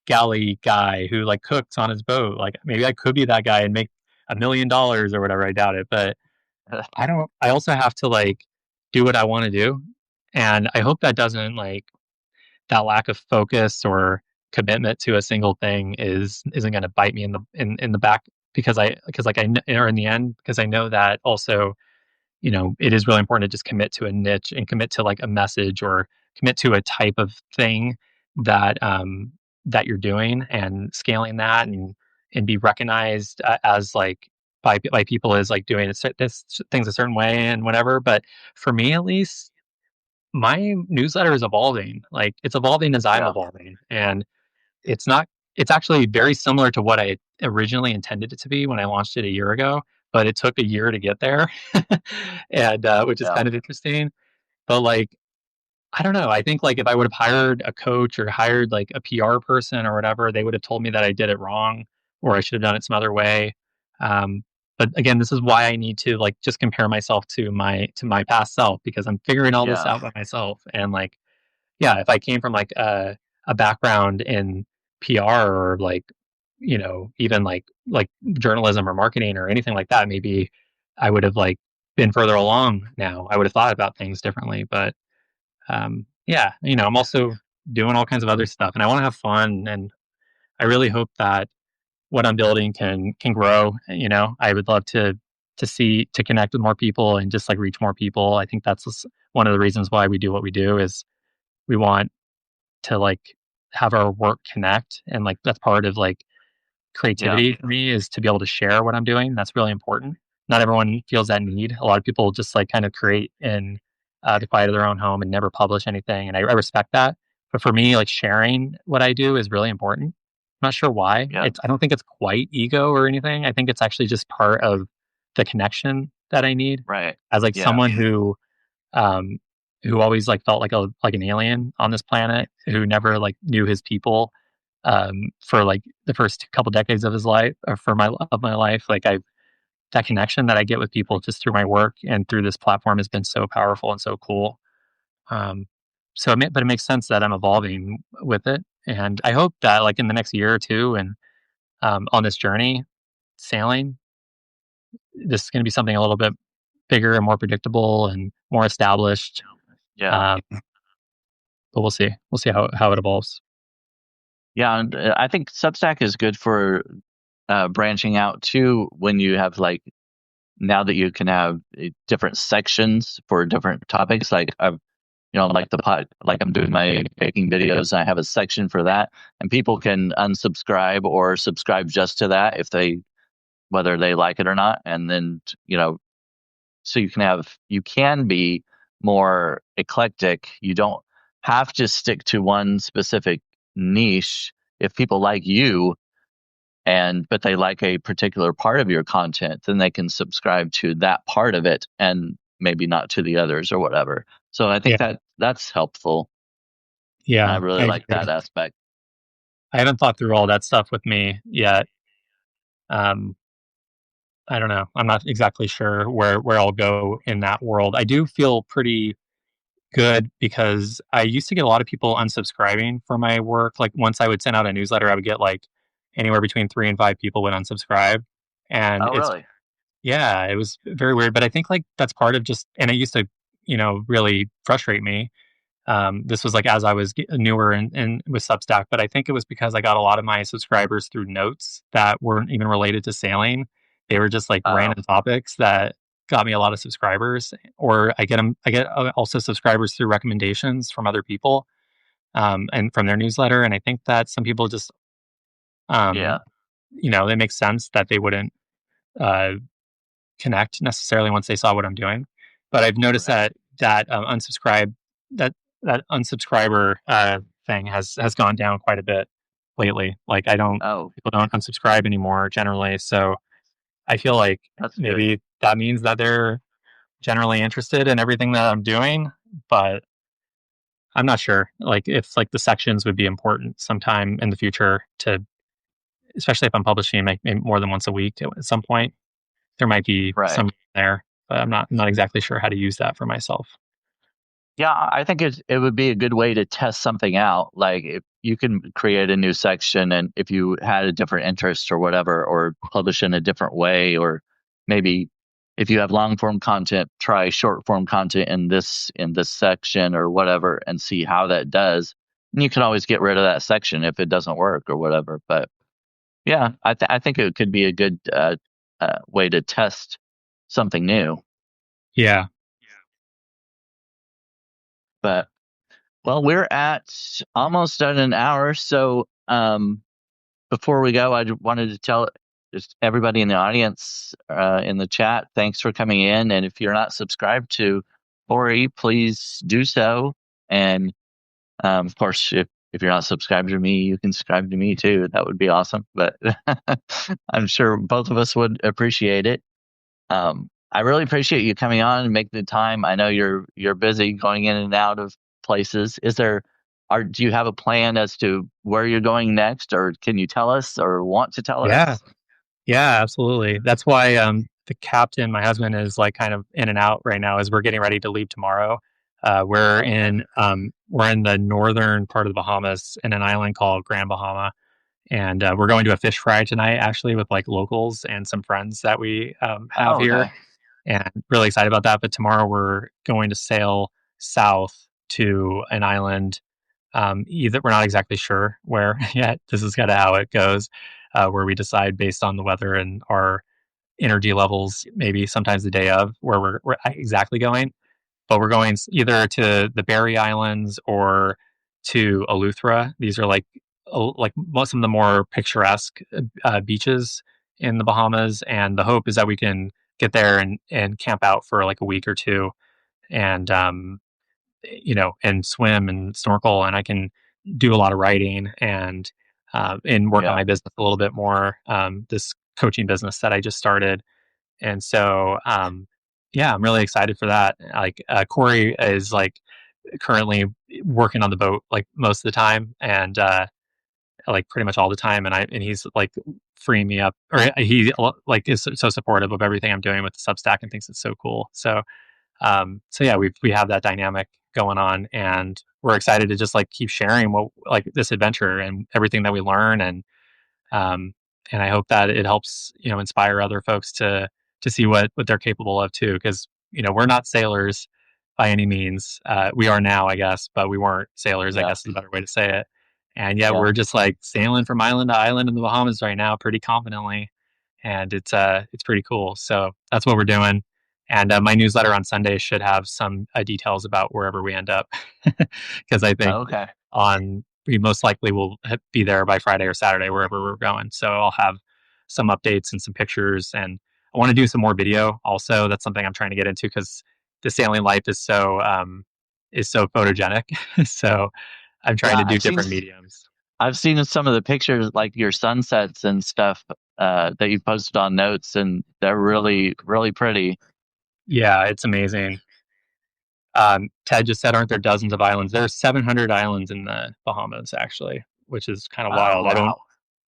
galley guy who like cooks on his boat. Like maybe I could be that guy and make $1 million or whatever. I doubt it, but I also have to like do what I want to do. And I hope that doesn't like that lack of focus or commitment to a single thing isn't going to bite me in the back, because like or in the end, because I know that also, it is really important to just commit to a niche and commit to like a message, or commit to a type of thing that you're doing, and scaling that, and be recognized as like by people as like doing this things a certain way and whatever. But for me, at least, my newsletter is evolving. Like it's evolving as I'm Yeah. evolving, and it's not. It's actually very similar to what I originally intended it to be when I launched it a year ago, but it took a year to get there, and which is Yeah. kind of interesting. But like, I don't know. I think like if I would have hired a coach or hired like a PR person or whatever, they would have told me that I did it wrong, or I should have done it some other way. Um, but again, this is why I need to like just compare myself to my past self, because I'm figuring all this Yeah. out by myself. And like, yeah, if I came from like a background in PR, or like, even like journalism or marketing or anything like that, maybe I would have like been further along now. I would have thought about things differently. But yeah, I'm also doing all kinds of other stuff, and I want to have fun, and I really hope that what I'm building can grow. I would love to connect with more people and just like reach more people. I think that's one of the reasons why we do what we do is we want to like have our work connect, and like that's part of like creativity for me is to be able to share what I'm doing. That's really important. Not everyone feels that need. A lot of people just like kind of create in the quiet of their own home and never publish anything, and I respect that. But for me, like sharing what I do is really important. I'm not sure why. Yeah. I don't think it's quite ego or anything. I think it's actually just part of the connection that I need Right. as like Yeah. someone um, who always like felt like an alien on this planet, who never like knew his people for like the first couple decades of his life or of my life. Like that connection that I get with people just through my work and through this platform has been so powerful and so cool. But it makes sense that I'm evolving with it, and I hope that like in the next year or two, and on this journey, sailing, this is going to be something a little bit bigger and more predictable and more established. Yeah. But we'll see. We'll see how it evolves. Yeah, and I think Substack is good for branching out too. When you have like now that you can have different sections for different topics, like like the pod, like I'm doing my baking videos, I have a section for that, and people can unsubscribe or subscribe just to that whether they like it or not, and then so you can be more eclectic. You don't have to stick to one specific niche. If people like you but they like a particular part of your content, then they can subscribe to that part of it and maybe not to the others or whatever. So I think that's helpful. Yeah, I really like agree. that aspect. I haven't thought through all that stuff with me yet. I don't know. I'm not exactly sure where I'll go in that world. I do feel pretty good because I used to get a lot of people unsubscribing for my work. Like once I would send out a newsletter, I would get like anywhere between 3 and 5 people would unsubscribe. And Oh, really? it was very weird. But I think like that's part of and it used to, really frustrate me. This was like as I was newer and with Substack, but I think it was because I got a lot of my subscribers through notes that weren't even related to sailing. They were just like random topics that got me a lot of subscribers, or I get also subscribers through recommendations from other people, and from their newsletter. And I think that some people just, it makes sense that they wouldn't connect necessarily once they saw what I'm doing. But I've noticed that unsubscribe that unsubscriber thing has gone down quite a bit lately. Like people don't unsubscribe anymore generally. So I feel like maybe that means that they're generally interested in everything that I'm doing, but I'm not sure. Like if like the sections would be important sometime in the future especially if I'm publishing maybe more than once a week at some point, there might be some there, but I'm not exactly sure how to use that for myself. Yeah, I think it would be a good way to test something out. Like if you can create a new section, and if you had a different interest or whatever, or publish in a different way, or maybe if you have long form content, try short form content in this section or whatever, and see how that does. And you can always get rid of that section if it doesn't work or whatever. But yeah, I think it could be a good way to test something new. Yeah. But well, we're at almost at an hour. So before we go, I wanted to tell just everybody in the audience, in the chat, thanks for coming in. And if you're not subscribed to Corey, please do so. And of course, if you're not subscribed to me, you can subscribe to me too. That would be awesome. But I'm sure both of us would appreciate it. I really appreciate you coming on and making the time. I know you're busy going in and out of places. Do you have a plan as to where you're going next, or can you tell us or want to tell us? Yeah, absolutely. That's why the captain, my husband, is like kind of in and out right now as we're getting ready to leave tomorrow. We're in the northern part of the Bahamas in an island called Grand Bahama. And we're going to a fish fry tonight, actually, with like locals and some friends that we have here. And really excited about that. But tomorrow we're going to sail south to an island Either we're not exactly sure where yet. This is kind of how it goes, where we decide based on the weather and our energy levels, maybe sometimes the day of where we're exactly going. But we're going either to the Berry Islands or to Eleuthera. These are like most of the more picturesque beaches in the Bahamas, and the hope is that we can get there and camp out for like a week or two, and and swim and snorkel, and I can do a lot of writing and work on Yeah. my business a little bit more. This coaching business that I just started, and so yeah, I'm really excited for that. Like Corey is like currently working on the boat like most of the time, and like pretty much all the time, and he's like freeing me up, or he like is so supportive of everything I'm doing with the Substack and thinks it's so cool. So yeah, we have that dynamic going on, and we're excited to just like keep sharing what like this adventure and everything that we learn, um, and I hope that it helps inspire other folks to see what they're capable of too, because we're not sailors by any means. We are now, I guess, but we weren't sailors. I Yeah. guess is a better way to say it. And yet Yeah. we're just like sailing from island to island in the Bahamas right now, pretty confidently, and it's pretty cool. So that's what we're doing. And my newsletter on Sunday should have some details about wherever we end up, because I think Okay. we most likely will be there by Friday or Saturday, wherever we're going. So I'll have some updates and some pictures, and I want to do some more video also. That's something I'm trying to get into because the sailing life is so photogenic. So I'm trying Yeah, to do different mediums. I've seen some of the pictures, like your sunsets and stuff, that you posted on Notes, and they're really, really pretty. Yeah, it's amazing. Ted just said, aren't there dozens of islands? There are 700 islands in the Bahamas, actually, which is kind of wild. Wow.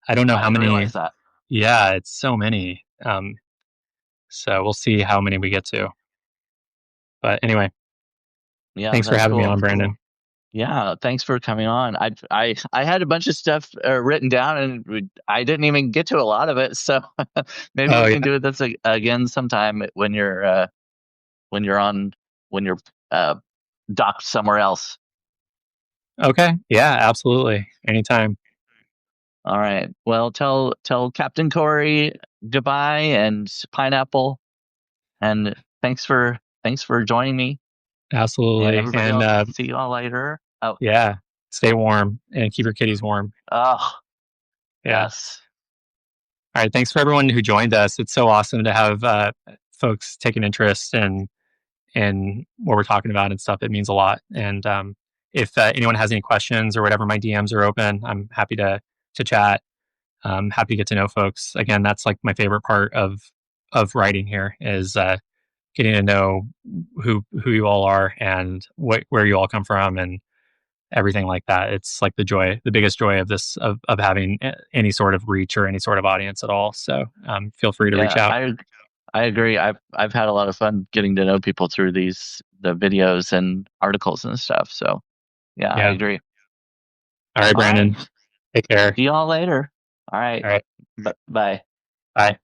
I don't know I how didn't many. realize that. Yeah, it's so many. So we'll see how many we get to. But anyway, Yeah, thanks for that's having me cool. on, Brandon. Yeah, thanks for coming on. I had a bunch of stuff written down, and I didn't even get to a lot of it. So maybe Oh, we yeah. can do this again sometime when you're docked somewhere else. Okay. Yeah, absolutely. Anytime. All right. Well, tell Captain Corey goodbye and Pineapple, and thanks for joining me. And Absolutely. everybody And else, see you all later. Oh, yeah, stay warm and keep your kitties warm. oh, Yeah. yes. All right. Thanks for everyone who joined us. It's so awesome to have folks take an interest in what we're talking about and stuff. It means a lot. And if anyone has any questions or whatever, my DMs are open. I'm happy to chat. Happy to get to know folks. Again, that's like my favorite part of writing here is getting to know who you all are and where you all come from and everything like that. It's like the biggest joy of this of having any sort of reach or any sort of audience at all. So feel free to reach out. I agree. I've had a lot of fun getting to know people through the videos and articles and stuff. So yeah. I agree. All right, Brandon. All right. Take care. See y'all later. All right. All right. Bye. Bye.